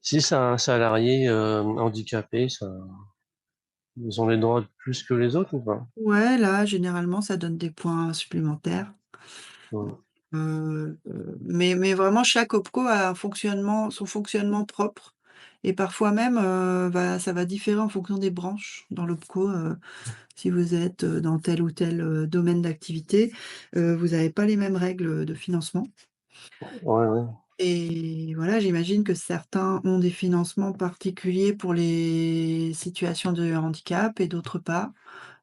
Si c'est un salarié, handicapé, ils ont les droits de plus que les autres ou pas? Ouais, là, généralement, ça donne des points supplémentaires. Mmh. Mais vraiment chaque OPCO a son fonctionnement propre et parfois même, ça va différer en fonction des branches dans l'OPCO, si vous êtes, dans tel ou tel, domaine d'activité, vous n'avez pas les mêmes règles, de financement Ouais, ouais. et voilà, j'imagine que certains ont des financements particuliers pour les situations de handicap et d'autres pas.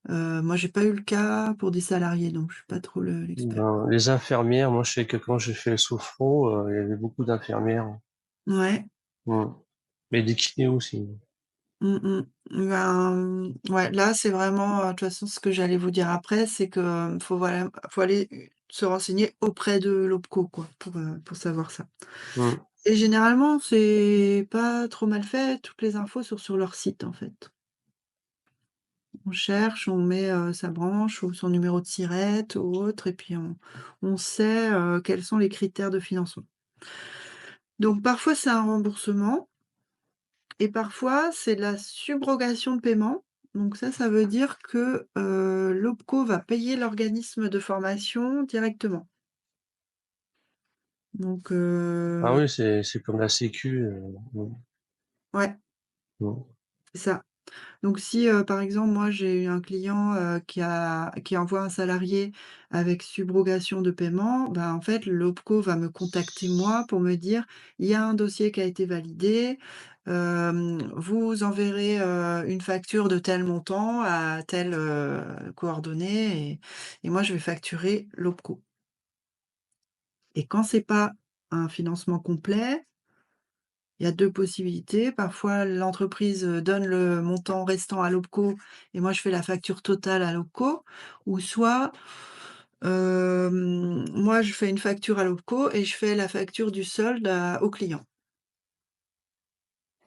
Moi, j'ai pas eu le cas pour des salariés, donc je suis pas trop l'expert. Ben, les infirmières, moi je sais que quand j'ai fait le sophro, il y avait beaucoup d'infirmières. Ouais. Mmh. Mais des kinés aussi. Mmh mh. Ben, ouais, là, c'est vraiment, de toute façon, ce que j'allais vous dire après, c'est que, faut aller se renseigner auprès de l'OPCO, quoi, pour savoir ça. Mmh. Et généralement, c'est pas trop mal fait, toutes les infos sont sur leur site, en fait. On cherche, on met, sa branche ou son numéro de SIRET ou autre et puis on sait, quels sont les critères de financement. Donc parfois, c'est un remboursement. Et parfois, c'est de la subrogation de paiement. Donc ça veut dire que, l'OPCO va payer l'organisme de formation directement. Donc Ah oui, c'est comme la sécu, mmh, ouais, mmh, c'est ça. Donc si, par exemple, moi j'ai eu un client, qui envoie un salarié avec subrogation de paiement, bah, en fait l'OPCO va me contacter moi pour me dire: «Il y a un dossier qui a été validé, vous enverrez, une facture de tel montant à telle, coordonnée» et moi je vais facturer l'OPCO. Et quand c'est pas un financement complet, il y a 2 possibilités. Parfois, l'entreprise, donne le montant restant à l'OPCO et moi je fais la facture totale à l'OPCO ou soit, moi je fais une facture à l'OPCO et je fais la facture du solde au client.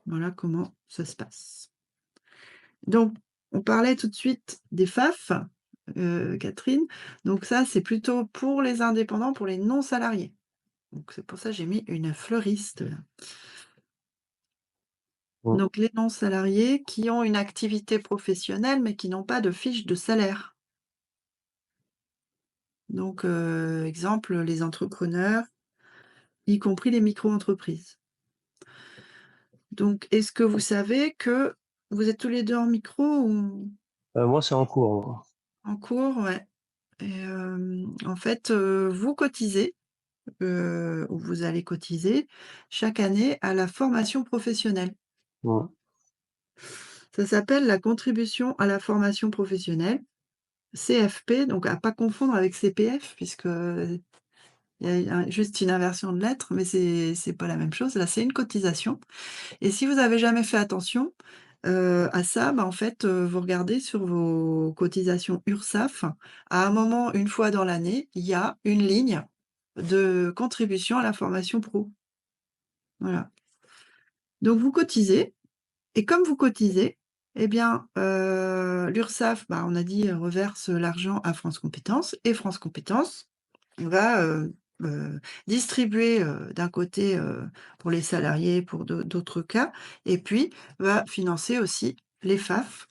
Voilà comment ça se passe. Donc on parlait tout de suite des FAF, Catherine. Donc ça, c'est plutôt pour les indépendants, pour les non salariés. Donc c'est pour ça que j'ai mis une fleuriste là. mmh. Donc les non-salariés qui ont une activité professionnelle, mais qui n'ont pas de fiche de salaire. Donc, exemple, les entrepreneurs, y compris les micro-entreprises. Donc, est-ce que vous savez que vous êtes tous les 2 en micro ou Moi, c'est en cours, moi. en cours? Ouais et en fait, vous cotisez, ou vous allez cotiser chaque année à la formation professionnelle. Mmh. Ça s'appelle la contribution à la formation professionnelle. CFP, donc à pas confondre avec CPF puisque, il y a juste une inversion de lettres, mais c'est pas la même chose. Là, c'est une cotisation et si vous avez jamais fait attention, à ça, bah, en fait, vous regardez sur vos cotisations URSSAF, à un moment, une fois dans l'année, il y a une ligne de contribution à la formation pro. Voilà. Donc vous cotisez et comme vous cotisez, eh bien, l'URSSAF, bah, on a dit, reverse l'argent à France Compétences et France Compétences va, distribuer, d'un côté, pour les salariés, pour d'autres cas et puis va financer aussi les FAF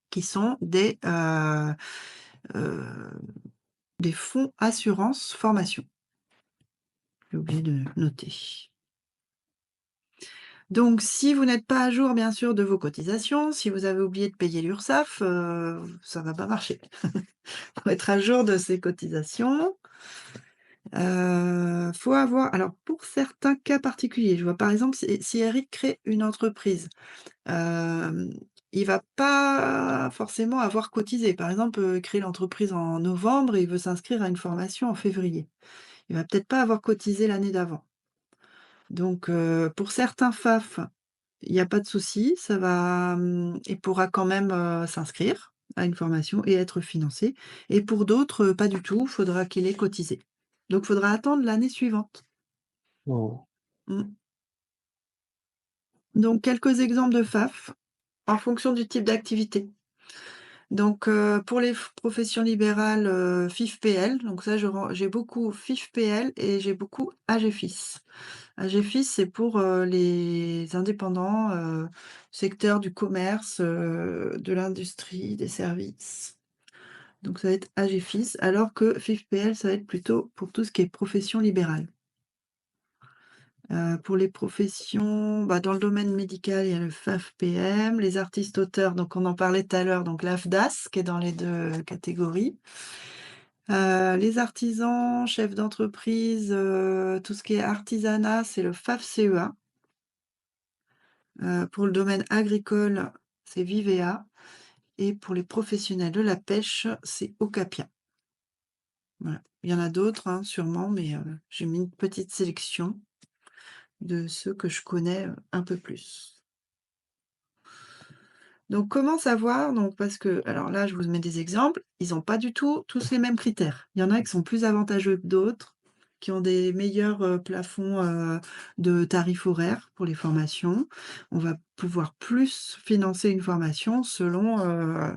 qui sont heu, des fonds assurance formation. J'ai oublié de noter. Donc si vous n'êtes pas à jour, bien sûr, de vos cotisations, si vous avez oublié de payer l'URSSAF, ça va pas marcher. Faut être à jour de ses cotisations. Faut avoir alors pour certains cas particuliers, je vois par exemple si Eric crée une entreprise, hem, il va pas forcément avoir cotisé. Par exemple, il crée l'entreprise en novembre et il veut s'inscrire à une formation en février. Il va peut-être pas avoir cotisé l'année d'avant. Donc pour certains FAF, il y a pas de souci, ça va, il pourra quand même, s'inscrire à une formation et être financé et pour d'autres, pas du tout, faudra qu'il ait cotisé. Donc faudra attendre l'année suivante. Mmh. Mmh. Donc quelques exemples de FAF en fonction du type d'activité. Donc pour les professions libérales, FIF-PL, donc ça j'ai beaucoup FIF-PL et j'ai beaucoup AGFIS. AGFIS, c'est pour, les indépendants, secteur du commerce, de l'industrie, des services. Donc ça va être AGFIS, alors que FIF-PL, ça va être plutôt pour tout ce qui est profession libérale. Pour les professions, bah, dans le domaine médical, il y a le FAF-PM, les artistes-auteurs, donc on en parlait tout à l'heure, donc l'AFDAS qui est dans les 2 catégories. Les artisans, chefs d'entreprise, tout ce qui est artisanat, c'est le FAF-CEA. Pour le domaine agricole, c'est Vivea et pour les professionnels de la pêche, c'est Ocapia. Voilà. Il y en a d'autres, hein, sûrement, mais j'ai mis une petite sélection de ceux que je connais, un peu plus. Donc comment savoir? Donc parce que alors là, je vous mets des exemples, ils ont pas du tout tous les mêmes critères. Il y en a qui sont plus avantageux que d'autres, qui ont des meilleurs, plafonds, de tarifs horaires pour les formations. On va pouvoir plus financer une formation selon,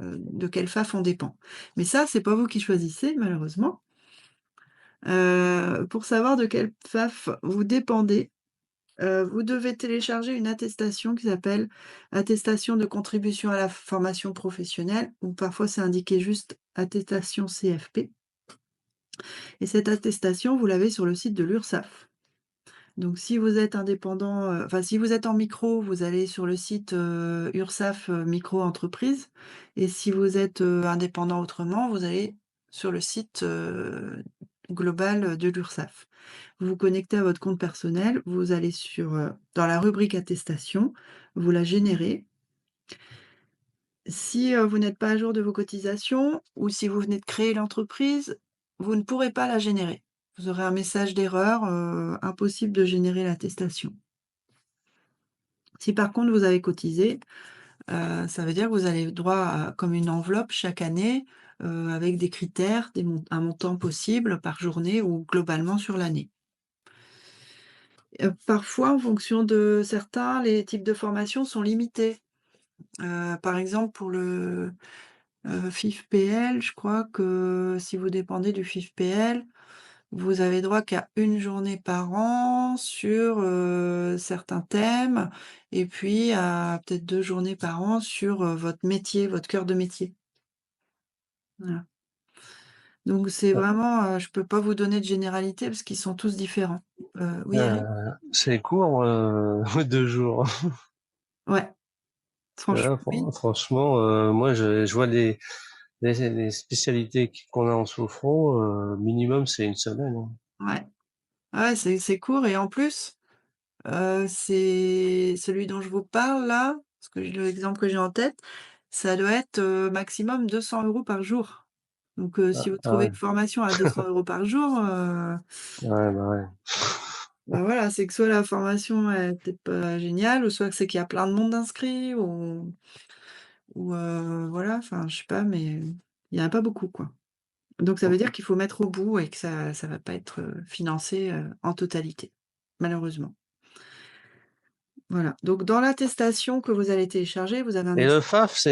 de quel FAF on dépend. Mais ça, c'est pas vous qui choisissez malheureusement. Pour savoir de quel FAF vous dépendez, vous devez télécharger une attestation qui s'appelle attestation de contribution à la formation professionnelle ou parfois c'est indiqué juste attestation CFP et cette attestation, vous l'avez sur le site de l'URSSAF. Donc si vous êtes indépendant, enfin si vous êtes en micro, vous allez sur le site, URSSAF, micro-entreprise et si vous êtes, indépendant autrement, vous allez sur le site, global, de l'URSSAF. Vous vous connectez à votre compte personnel, vous allez sur, dans la rubrique attestation, vous la générez. Si, vous n'êtes pas à jour de vos cotisations ou si vous venez de créer l'entreprise, vous ne pourrez pas la générer. Vous aurez un message d'erreur, impossible de générer l'attestation. Si par contre vous avez cotisé, ça veut dire que vous avez droit à comme une enveloppe chaque année, avec des critères, un montant possible par journée ou globalement sur l'année. Parfois, en fonction de certains, les types de formations sont limités. Par exemple, pour le, FIF-PL, je crois que si vous dépendez du FIF-PL, vous avez droit qu'à une journée par an sur, certains thèmes et puis à peut-être 2 journées par an sur, votre métier, votre cœur de métier. Voilà. Donc c'est vraiment, je peux pas vous donner de généralité parce qu'ils sont tous différents. Oui, Eric? C'est court, 2 jours. Ouais, franchement, Là, oui. franchement, moi, je vois les spécialités qu'on a en sophro, minimum, c'est une semaine, hein. Ouais. Ouais, c'est court et en plus, c'est celui dont je vous parle là, parce que l'exemple que j'ai en tête, ça doit être, maximum 200 € par jour. Donc Ah, si vous ah trouvez ouais, une formation à 200 € par jour, ouais, bah ouais. bah, voilà, c'est que soit la formation est peut-être pas géniale ou soit que c'est qu'il y a plein de monde inscrit ou voilà, enfin je sais pas, mais il y en a pas beaucoup, quoi. Donc ça veut dire qu'il faut mettre au bout et que ça va pas être, financé, en totalité, malheureusement. Voilà, donc dans l'attestation que vous allez télécharger, vous avez un Et le ex FAF,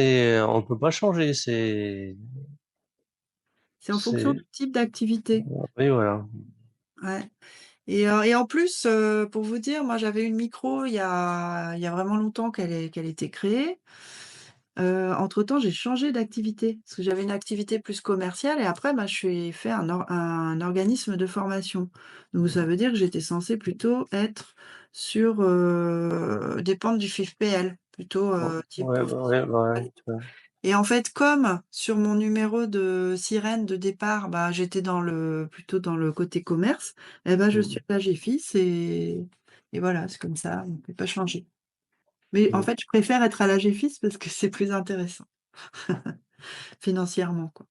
on peut pas changer, c'est en fonction du type d'activité. oui, voilà. Ouais et en plus, pour vous dire, moi j'avais une micro il y a vraiment longtemps qu'elle était créée. Entre-temps, j'ai changé d'activité, parce que j'avais une activité plus commerciale et après, bah, je suis fait un organisme de formation. Donc ça veut dire que j'étais censée plutôt être sur, dépendre du FIFPL, plutôt, type Ouais, bah ouais, profession bah ouais, libérale et tout. ouais. Et en fait, comme sur mon numéro de sirène de départ, bah, j'étais plutôt dans le côté commerce, et ben, je suis à l'AGFIS et voilà, c'est comme ça, on ne peut pas changer. Mais en Mmh. fait, je préfère être à l'AGFIS parce que c'est plus intéressant financièrement, quoi.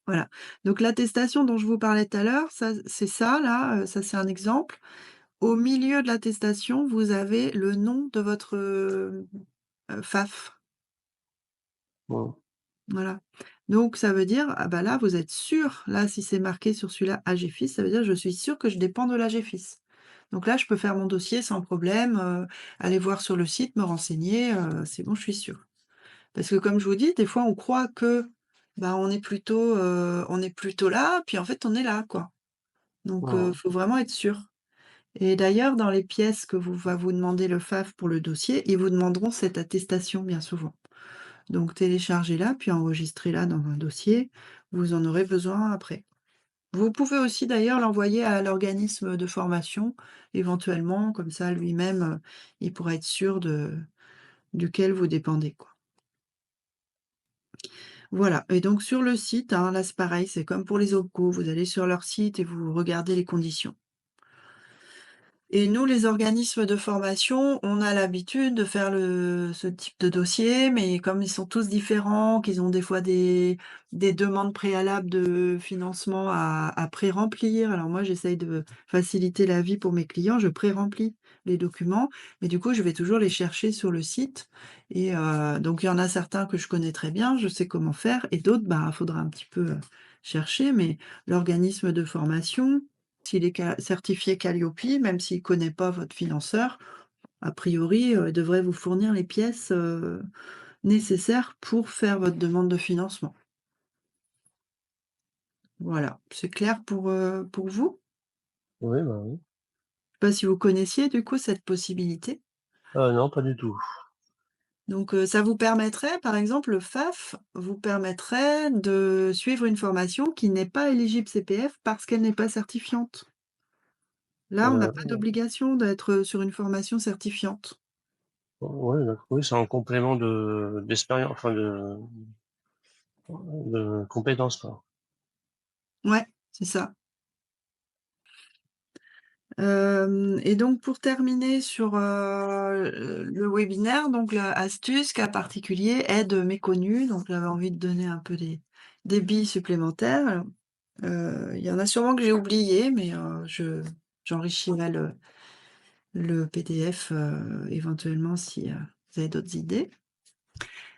Voilà. Donc l'attestation dont je vous parlais tout à l'heure, ça, c'est ça là, ça c'est un exemple. Au milieu de l'attestation, vous avez le nom de votre, FAF. Mmh. Voilà. Donc ça veut dire, ah bah là, vous êtes sûr, là, si c'est marqué sur celui-là AGFIS, ça veut dire: «Je suis sûr que je dépends de l'AGFIS». Donc là, je peux faire mon dossier sans problème, aller voir sur le site, me renseigner, c'est bon, je suis sûre. Parce que comme je vous dis, des fois, on croit que, bah, on est plutôt là, puis en fait, on est là, quoi. Donc Mmh. faut vraiment être sûr. Et d'ailleurs, dans les pièces que va vous demander le FAF pour le dossier, ils vous demanderont cette attestation bien souvent. Donc téléchargez-la, puis enregistrez-la dans un dossier, vous en aurez besoin après. Vous pouvez aussi d'ailleurs l'envoyer à l'organisme de formation, éventuellement, comme ça lui-même, il pourra être sûr duquel vous dépendez, quoi. Voilà, et donc sur le site, hein, là c'est pareil, c'est comme pour les OPCO, vous allez sur leur site et vous regardez les conditions. Et nous, les organismes de formation, on a l'habitude de faire ce type de dossier, mais comme ils sont tous différents, qu'ils ont des fois des demandes préalables de financement à pré-remplir. Alors moi, j'essaye de faciliter la vie pour mes clients, je pré-remplis les documents, mais du coup, je vais toujours les chercher sur le site. Et donc, il y en a certains que je connais très bien, je sais comment faire, et d'autres, bah, il faudra un petit peu chercher, mais l'organisme de formation, s'il est certifié Qualiopi, même s'il ne connaît pas votre financeur, a priori, il devrait vous fournir les pièces, nécessaires pour faire votre demande de financement. Voilà, c'est clair pour vous? Oui, bah, oui. Je sais pas si vous connaissiez du coup cette possibilité? Non, pas du tout. Donc, ça vous permettrait, par exemple, le FAF vous permettrait de suivre une formation qui n'est pas éligible CPF parce qu'elle n'est pas certifiante. Là, on n'a pas Ouais, d'obligation d'être sur une formation certifiante. ouais, d'accord, oui, c'est en complément d'expérience, enfin de compétences, quoi. Ouais, c'est ça. Et donc pour terminer sur, le webinaire, donc l'astuce, cas particulier, aide méconnue, donc j'avais envie de donner un peu des billes supplémentaires. Alors, il y en a sûrement que j'ai oublié, mais j'enrichirai le PDF, éventuellement si, vous avez d'autres idées.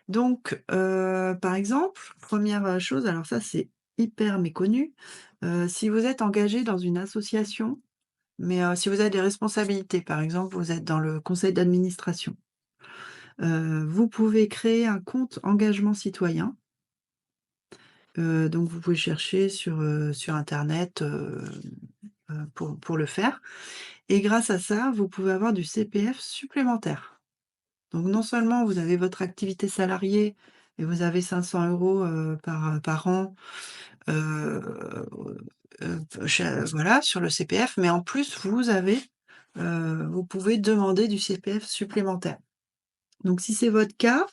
Donc, par exemple, première chose, alors ça c'est hyper méconnu, si vous êtes engagé dans une association, mais si vous avez des responsabilités, par exemple, vous êtes dans le conseil d'administration, vous pouvez créer un compte engagement citoyen. Donc vous pouvez chercher sur internet, pour le faire, et grâce à ça, vous pouvez avoir du CPF supplémentaire. Donc non seulement vous avez votre activité salariée et vous avez 500 € par an, heu voilà, sur le CPF, mais en plus vous pouvez demander du CPF supplémentaire. Donc si c'est votre cas,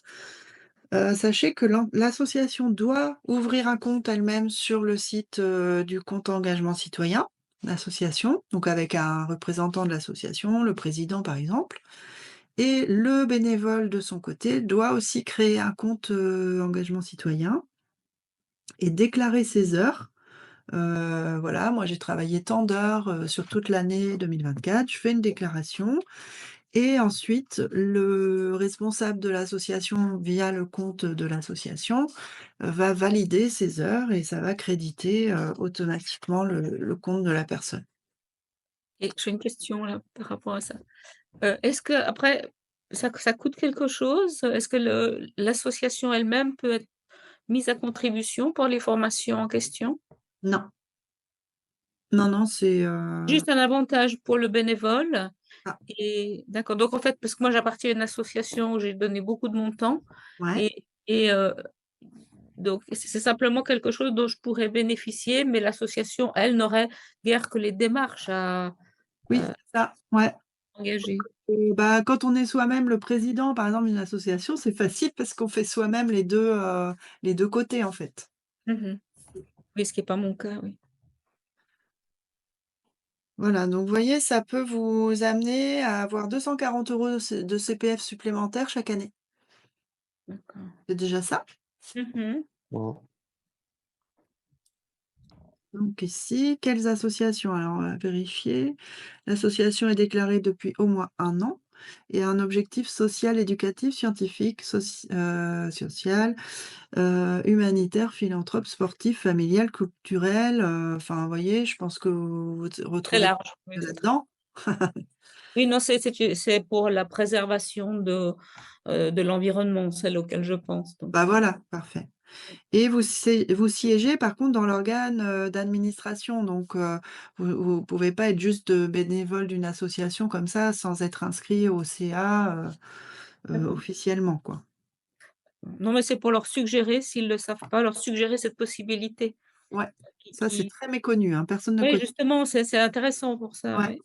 sachez que l'association doit ouvrir un compte elle-même sur le site, du compte engagement citoyen, l'association, donc avec un représentant de l'association, le président par exemple, et le bénévole de son côté doit aussi créer un compte, engagement citoyen et déclarer ses heures. Voilà, moi j'ai travaillé tant d'heures, sur toute l'année 2024, je fais une déclaration. Et ensuite, le responsable de l'association, via le compte de l'association, va valider ces heures et ça va créditer, automatiquement le compte de la personne. Et j'ai une question là par rapport à ça. Est-ce qu'après ça coûte quelque chose? Est-ce que l'association elle-même peut être mise à contribution pour les formations en question? Non, non, non, c'est, Juste un avantage pour le bénévole ah, et d'accord, donc en fait, parce que moi j'appartiens à une association où j'ai donné beaucoup de mon temps ouais, et donc c'est simplement quelque chose dont je pourrais bénéficier, mais l'association, elle, n'aurait guère que les démarches à oui, c'est ça, ouais. engager. Bah, quand on est soi-même le président, par exemple, d'une association, c'est facile parce qu'on fait soi-même les 2 côtés, en fait. Mmh. Oui, ce qui est pas mon cas, oui. Voilà, donc vous voyez, ça peut vous amener à avoir 240 € de CPF supplémentaires chaque année. D'accord. C'est déjà ça. Mmh. Mmh. Donc ici, quelles associations? Alors on va vérifier. L'association est déclarée depuis au moins 1 an et a un objectif social, éducatif, scientifique, social, humanitaire, philanthrope, sportif, familial, culturel, enfin, vous voyez, je pense que vous Très retrouvez large, oui, c'est très là-dedans. oui, non, c'est pour la préservation de l'environnement, celle auquel je pense, donc Bah, voilà, parfait. Et vous siégez par contre dans l'organe, d'administration, donc vous pouvez pas être juste, bénévole d'une association comme ça, sans être inscrit au CA, d'accord. officiellement, quoi. Non, mais c'est pour leur suggérer, s'ils le savent pas, leur suggérer cette possibilité Ouais, ça c'est qui très méconnu, hein, personne ne oui, connaît. justement, c'est intéressant pour ça, Ouais. oui.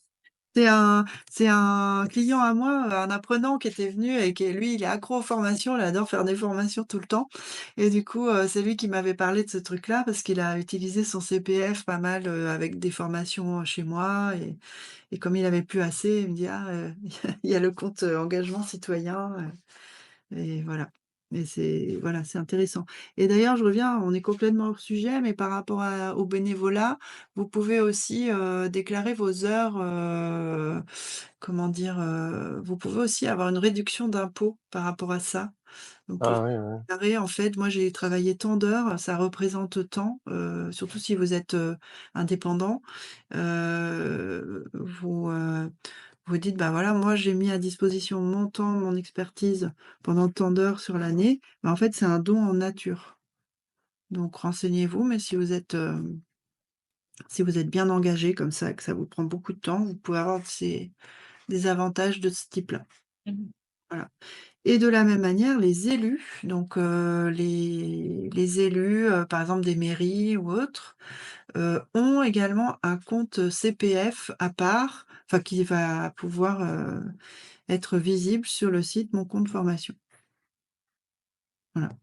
C'est un client à moi, un apprenant qui était venu et qui lui, il est accro aux formations, il adore faire des formations tout le temps et du coup, c'est lui qui m'avait parlé de ce truc-là parce qu'il a utilisé son CPF pas mal, avec des formations, chez moi et comme il avait plus assez, il me dit: «Ah, il y a le compte, engagement citoyen», et voilà. Mais c'est voilà, c'est intéressant et d'ailleurs, je reviens, on est complètement hors sujet, mais par rapport au bénévolat, vous pouvez aussi, déclarer vos heures, comment dire? Vous pouvez aussi avoir une réduction d'impôt par rapport à ça. Donc Ah oui, oui. déclarer en fait, moi j'ai travaillé tant d'heures, ça représente tant, surtout si vous êtes, indépendant. Vous dites: «Bah, voilà, moi j'ai mis à disposition mon temps, mon expertise pendant tant d'heures sur l'année». Bah, en fait, c'est un don en nature. Donc renseignez-vous, mais si vous êtes bien engagé comme ça, que ça vous prend beaucoup de temps, vous pouvez avoir des avantages de ce type-là. Mmh. Voilà. Et de la même manière, les élus, donc les élus, par exemple des mairies ou autres, ont également un compte CPF à part, enfin qui va pouvoir, être visible sur le site Mon compte formation. Voilà.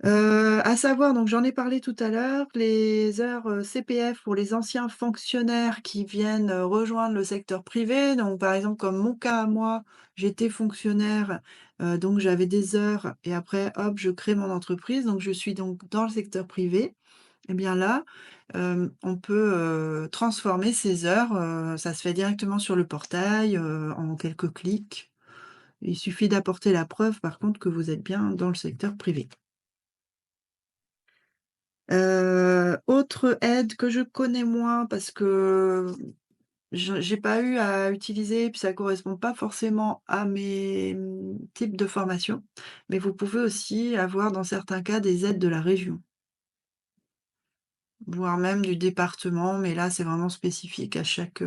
À savoir, donc j'en ai parlé tout à l'heure, les heures, CPF pour les anciens fonctionnaires qui viennent, rejoindre le secteur privé. Donc par exemple, comme mon cas à moi, j'étais fonctionnaire, donc j'avais des heures et après hop, je crée mon entreprise, donc je suis donc dans le secteur privé. Et bien là, on peut, transformer ces heures, ça se fait directement sur le portail, en quelques clics. Il suffit d'apporter la preuve par contre que vous êtes bien dans le secteur privé. Autre aide que je connais moins parce que je j'ai pas eu à utiliser, puis ça correspond pas forcément à mes, types de formation, mais vous pouvez aussi avoir dans certains cas des aides de la région, voire même du département, mais là c'est vraiment spécifique à chaque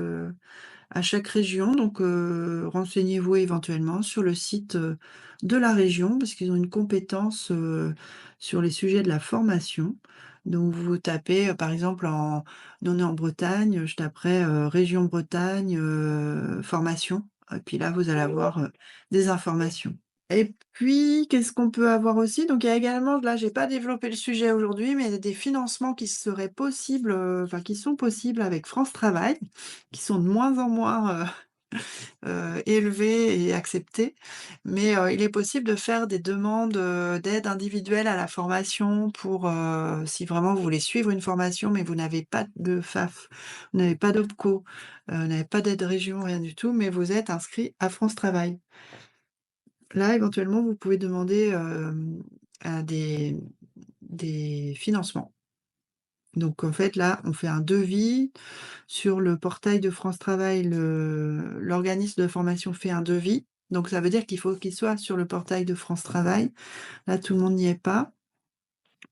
région, donc renseignez-vous éventuellement sur le site, de la région parce qu'ils ont une compétence, sur les sujets de la formation. Donc vous tapez, par exemple nous on est en Bretagne, je taperai, région Bretagne, formation et puis là vous allez avoir, des informations. Et puis, qu'est-ce qu'on peut avoir aussi? Donc il y a également, là j'ai pas développé le sujet aujourd'hui, mais il y a des financements qui seraient possibles, enfin qui sont possibles avec France Travail, qui sont de moins en moins, élevés et acceptés. Mais, il est possible de faire des demandes, d'aide individuelle à la formation pour, si vraiment vous voulez suivre une formation, mais vous n'avez pas de FAF, vous n'avez pas d'OPCO, vous n'avez pas d'aide région, rien du tout, mais vous êtes inscrit à France Travail. Là, éventuellement, vous pouvez demander, à des financements. Donc en fait, là, on fait un devis sur le portail de France Travail, l'organisme de formation fait un devis. Donc ça veut dire qu'il faut qu'il soit sur le portail de France Travail. Là, tout le monde n'y est pas.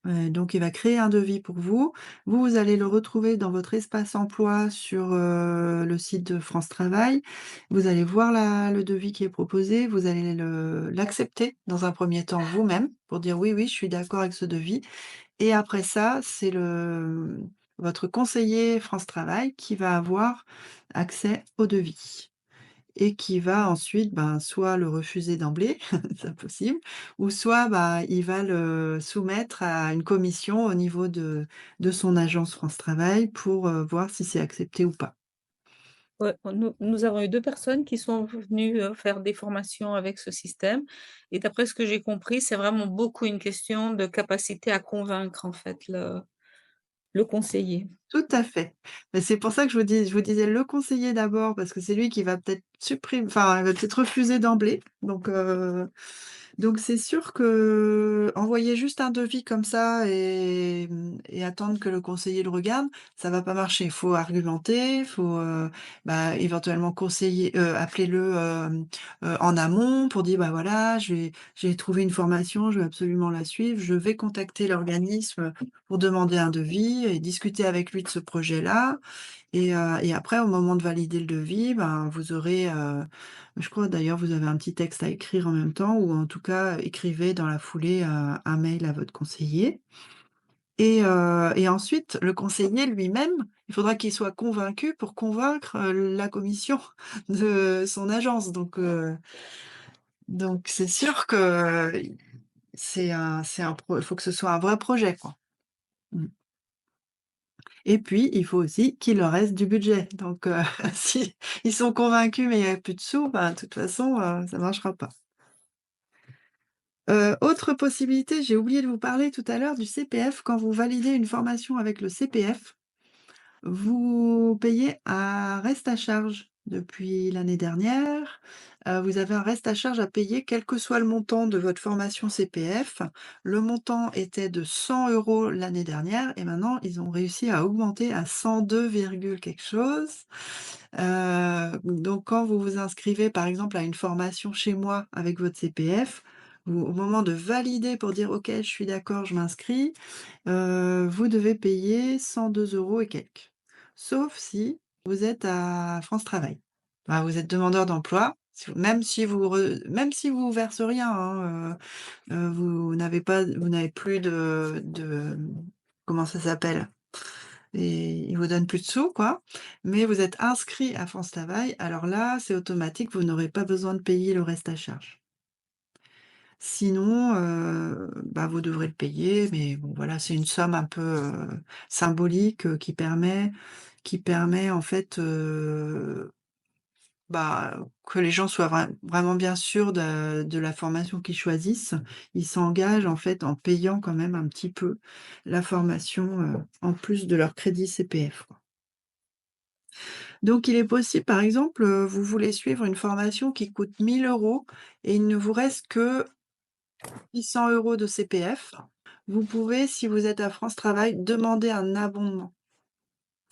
Donc il va créer un devis pour vous. Vous allez le retrouver dans votre espace emploi sur, le site de France Travail. Vous allez voir le devis qui est proposé, vous allez l'accepter dans un premier temps vous-même pour dire: «Oui, oui, je suis d'accord avec ce devis» et après ça, c'est votre conseiller France Travail qui va avoir accès au devis et qui va ensuite, ben, soit le refuser d'emblée, c'est impossible, ou soit, bah, il va le soumettre à une commission au niveau de son agence France Travail pour, voir si c'est accepté ou pas. Ouais, nous avons eu 2 personnes qui sont venues, faire des formations avec ce système et d'après ce que j'ai compris, c'est vraiment beaucoup une question de capacité à convaincre, en fait, le conseiller. Tout à fait. Mais c'est pour ça que je vous disais le conseiller d'abord parce que c'est lui qui va peut-être enfin, il va peut-être refuser d'emblée. Donc c'est sûr que envoyer juste un devis comme ça et attendre que le conseiller le regarde, ça va pas marcher. Il faut argumenter, il faut, bah, éventuellement appeler-le, en amont pour dire: «Bah, voilà, j'ai trouvé une formation, je veux absolument la suivre. Je vais contacter l'organisme pour demander un devis et discuter avec lui de ce projet-là». Et après au moment de valider le devis, ben, vous aurez, je crois d'ailleurs vous avez un petit texte à écrire en même temps ou en tout cas écrivez dans la foulée, un mail à votre conseiller et ensuite le conseiller lui-même, il faudra qu'il soit convaincu pour convaincre, la commission de son agence donc c'est sûr que c'est un il faut que ce soit un vrai projet, quoi. Mmh. Et puis, il faut aussi qu'il leur reste du budget. Donc, si ils sont convaincus, mais il y a plus de sous, ben, de toute façon, ça marchera pas. Autre possibilité, j'ai oublié de vous parler tout à l'heure du CPF. Quand vous validez une formation avec le CPF, vous payez un reste à charge depuis l'année dernière. Vous avez un reste à charge à payer quel que soit le montant de votre formation CPF. Le montant était de 100 € l'année dernière et maintenant ils ont réussi à augmenter à 102, quelque chose. Donc quand vous vous inscrivez par exemple à une formation chez moi avec votre CPF, au moment de valider pour dire: «OK, je suis d'accord, je m'inscris», vous devez payer 102 € et quelques. Sauf si vous êtes à France Travail. Bah, vous êtes demandeur d'emploi, même si vous versez rien, hein, vous n'avez plus comment ça s'appelle? Et ils vous donnent plus de sous, quoi, mais vous êtes inscrit à France Travail, alors là, c'est automatique, vous n'aurez pas besoin de payer le reste à charge. Sinon, bah, vous devrez le payer, mais bon, voilà, c'est une somme un peu, symbolique, qui permet en fait, bah, que les gens soient vraiment bien sûrs de la formation qu'ils choisissent. Ils s'engagent en fait en payant quand même un petit peu la formation, en plus de leur crédit CPF, quoi. Donc il est possible, par exemple, vous voulez suivre une formation qui coûte 1 000 € et il ne vous reste que 600 € de CPF. Vous pouvez, si vous êtes à France Travail, demander un abondement.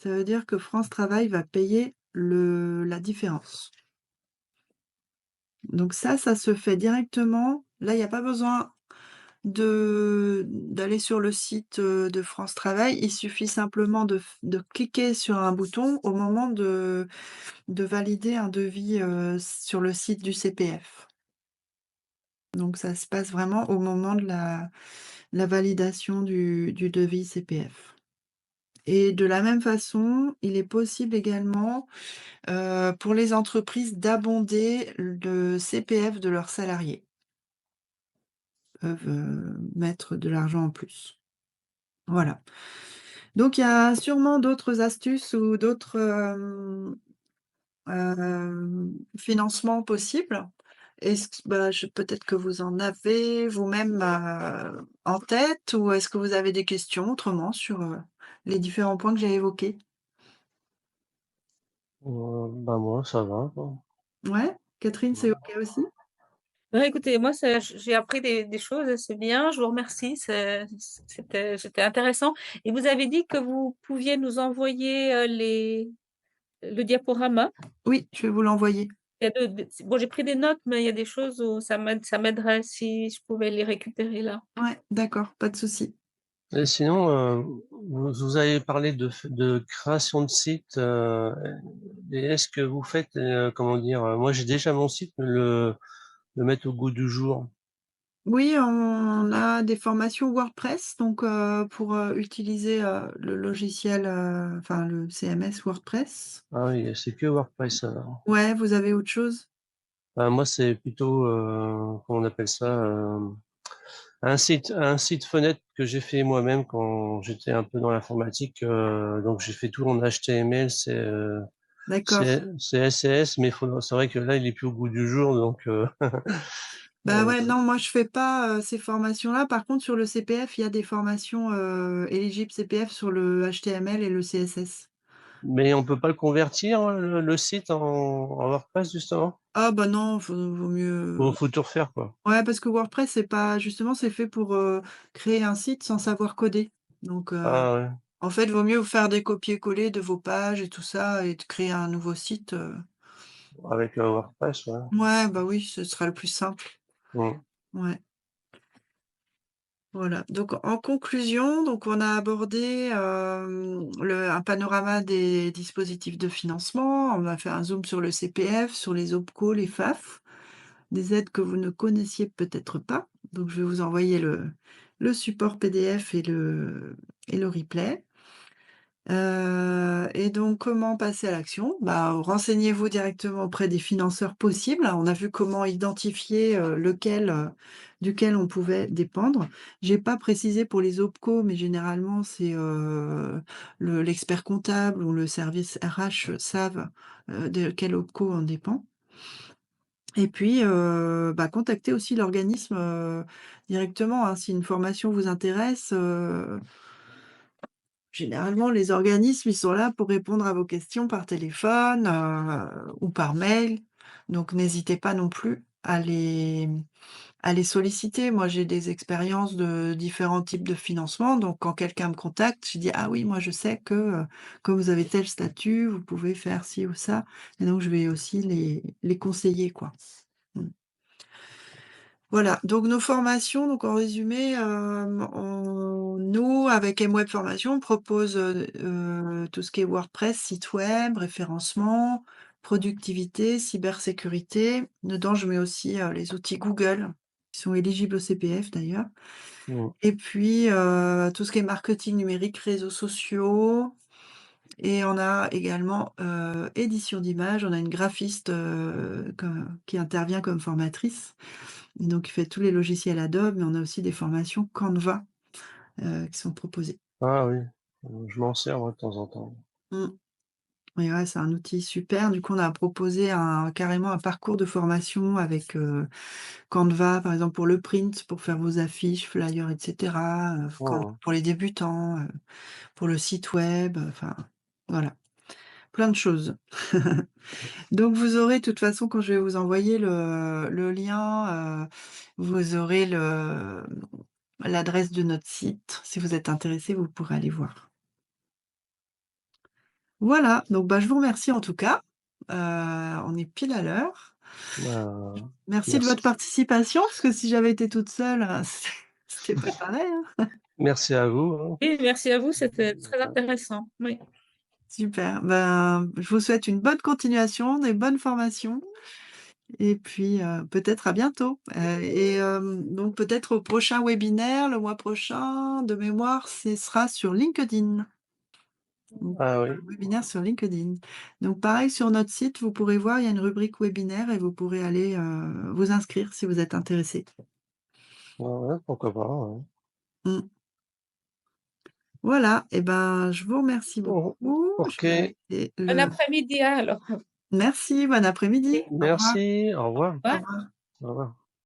Ça veut dire que France Travail va payer la différence. Donc ça se fait directement. Là, il n'y a pas besoin d'aller sur le site, de France Travail. Il suffit simplement de cliquer sur un bouton au moment de valider un devis, sur le site du CPF. Donc ça se passe vraiment au moment de la validation du devis CPF. Et de la même façon, il est possible également, pour les entreprises d'abonder le CPF de leurs salariés. Peuvent, mettre de l'argent en plus. Voilà. Donc il y a sûrement d'autres astuces ou d'autres, financements possibles. Est-ce que bah, peut-être que vous en avez vous-même, en tête ou est-ce que vous avez des questions autrement sur, les différents points que j'ai évoqués? Bah, moi, ça va, quoi. Ouais? Catherine, c'est OK aussi? Bah, écoutez, moi, j'ai appris des choses et c'est bien, je vous remercie, c'était intéressant et vous avez dit que vous pouviez nous envoyer, le diaporama? Oui, je vais vous l'envoyer. Il y a bon, j'ai pris des notes, mais il y a des choses où ça m'aiderait si je pouvais les récupérer là. Ouais, d'accord, pas de souci. Et sinon, vous avez parlé de création de site, et est-ce que vous faites, comment dire, moi j'ai déjà mon site, le mettre au goût du jour. Oui, on a des formations WordPress, donc pour, utiliser, le logiciel, enfin le CMS WordPress. Ah oui, c'est que WordPress alors. Ouais, vous avez autre chose? Moi, c'est plutôt, comment on appelle ça, un site fenêtre que j'ai fait moi-même quand j'étais un peu dans l'informatique. Donc j'ai fait tout en HTML, D'accord. CSS, mais c'est vrai que là, il est plus au goût du jour, donc Bah, ouais, non, moi je fais pas, ces formations-là. Par contre, sur le CPF, il y a des formations, éligibles CPF sur le HTML et le CSS. mais on peut pas le convertir, le site en WordPress justement? Ah bah non, vaut mieux Faut tout refaire quoi. ouais, parce que WordPress, c'est pas justement, c'est fait pour, créer un site sans savoir coder. Donc Ah ouais, en fait, vaut mieux vous faire des copier-coller de vos pages et tout ça et de créer un nouveau site, avec WordPress, ouais. ouais, bah oui, ce sera le plus simple. Mmh. Ouais, voilà. Donc en conclusion, donc on a abordé, le un panorama des dispositifs de financement. On a fait un zoom sur le CPF, sur les OPCO, les FAF, des aides que vous ne connaissiez peut-être pas. Donc je vais vous envoyer le support PDF et le replay. Et donc comment passer à l'action? Bah, renseignez-vous directement auprès des financeurs possibles. On a vu comment identifier, duquel on pouvait dépendre. J'ai pas précisé pour les OPCO, mais généralement c'est, l'expert comptable ou le service RH savent, de quel OPCO on dépend. Et puis, bah, contactez aussi l'organisme, directement, hein. Si une formation vous intéresse, généralement, les organismes, ils sont là pour répondre à vos questions par téléphone, ou par mail. Donc n'hésitez pas non plus à les solliciter. Moi, j'ai des expériences de différents types de financement, donc quand quelqu'un me contacte, je dis: «Ah oui, moi je sais que, comme vous avez tel statut, vous pouvez faire ci ou ça», et donc je vais aussi les conseiller, quoi. Mmh. Voilà, donc nos formations, donc en résumé, nous, avec mWeb Formation, on propose, tout ce qui est WordPress, site web, référencement, productivité, cybersécurité. Dedans, je mets aussi, les outils Google, qui sont éligibles au CPF d'ailleurs. Mmh. Et puis, tout ce qui est marketing numérique, réseaux sociaux, et on a également, édition d'images. On a une graphiste, qui intervient comme formatrice. Et donc il fait tous les logiciels Adobe, mais on a aussi des formations Canva, qui sont proposées. Ah oui, je m'en sers moi de temps en temps. Mmh. Et ouais, c'est un outil super. Du coup, on a proposé carrément un parcours de formation avec, Canva, par exemple pour le print, pour faire vos affiches, flyers et cetera, Canva Mmh. pour les débutants, pour le site web, enfin voilà, plein de choses. Donc vous aurez de toute façon, quand je vais vous envoyer le lien, vous aurez l'adresse de notre site. Si vous êtes intéressé, vous pourrez aller voir. Voilà, donc bah, je vous remercie en tout cas. On est pile à l'heure. Bah, Merci de merci. votre participation, parce que si j'avais été toute seule, c'était pas pareil, hein. Merci à vous, hein. Et merci à vous, c'était très intéressant. Oui. Super, ben, je vous souhaite une bonne continuation, des bonnes formations et puis, peut-être à bientôt, donc peut-être au prochain webinaire, le mois prochain, de mémoire, ce sera sur LinkedIn. Donc, Ah oui, un webinaire sur LinkedIn. Donc pareil, sur notre site, vous pourrez voir, il y a une rubrique webinaire et vous pourrez aller, vous inscrire si vous êtes intéressé. ouais, ouais, pourquoi pas, ouais. Mmh. Voilà, et ben, je vous remercie Oh, beaucoup. Je vais OK, arrêter Bon le après-midi alors. merci, bon après-midi. Au revoir. merci, au revoir. Au Ouais. revoir. Au revoir.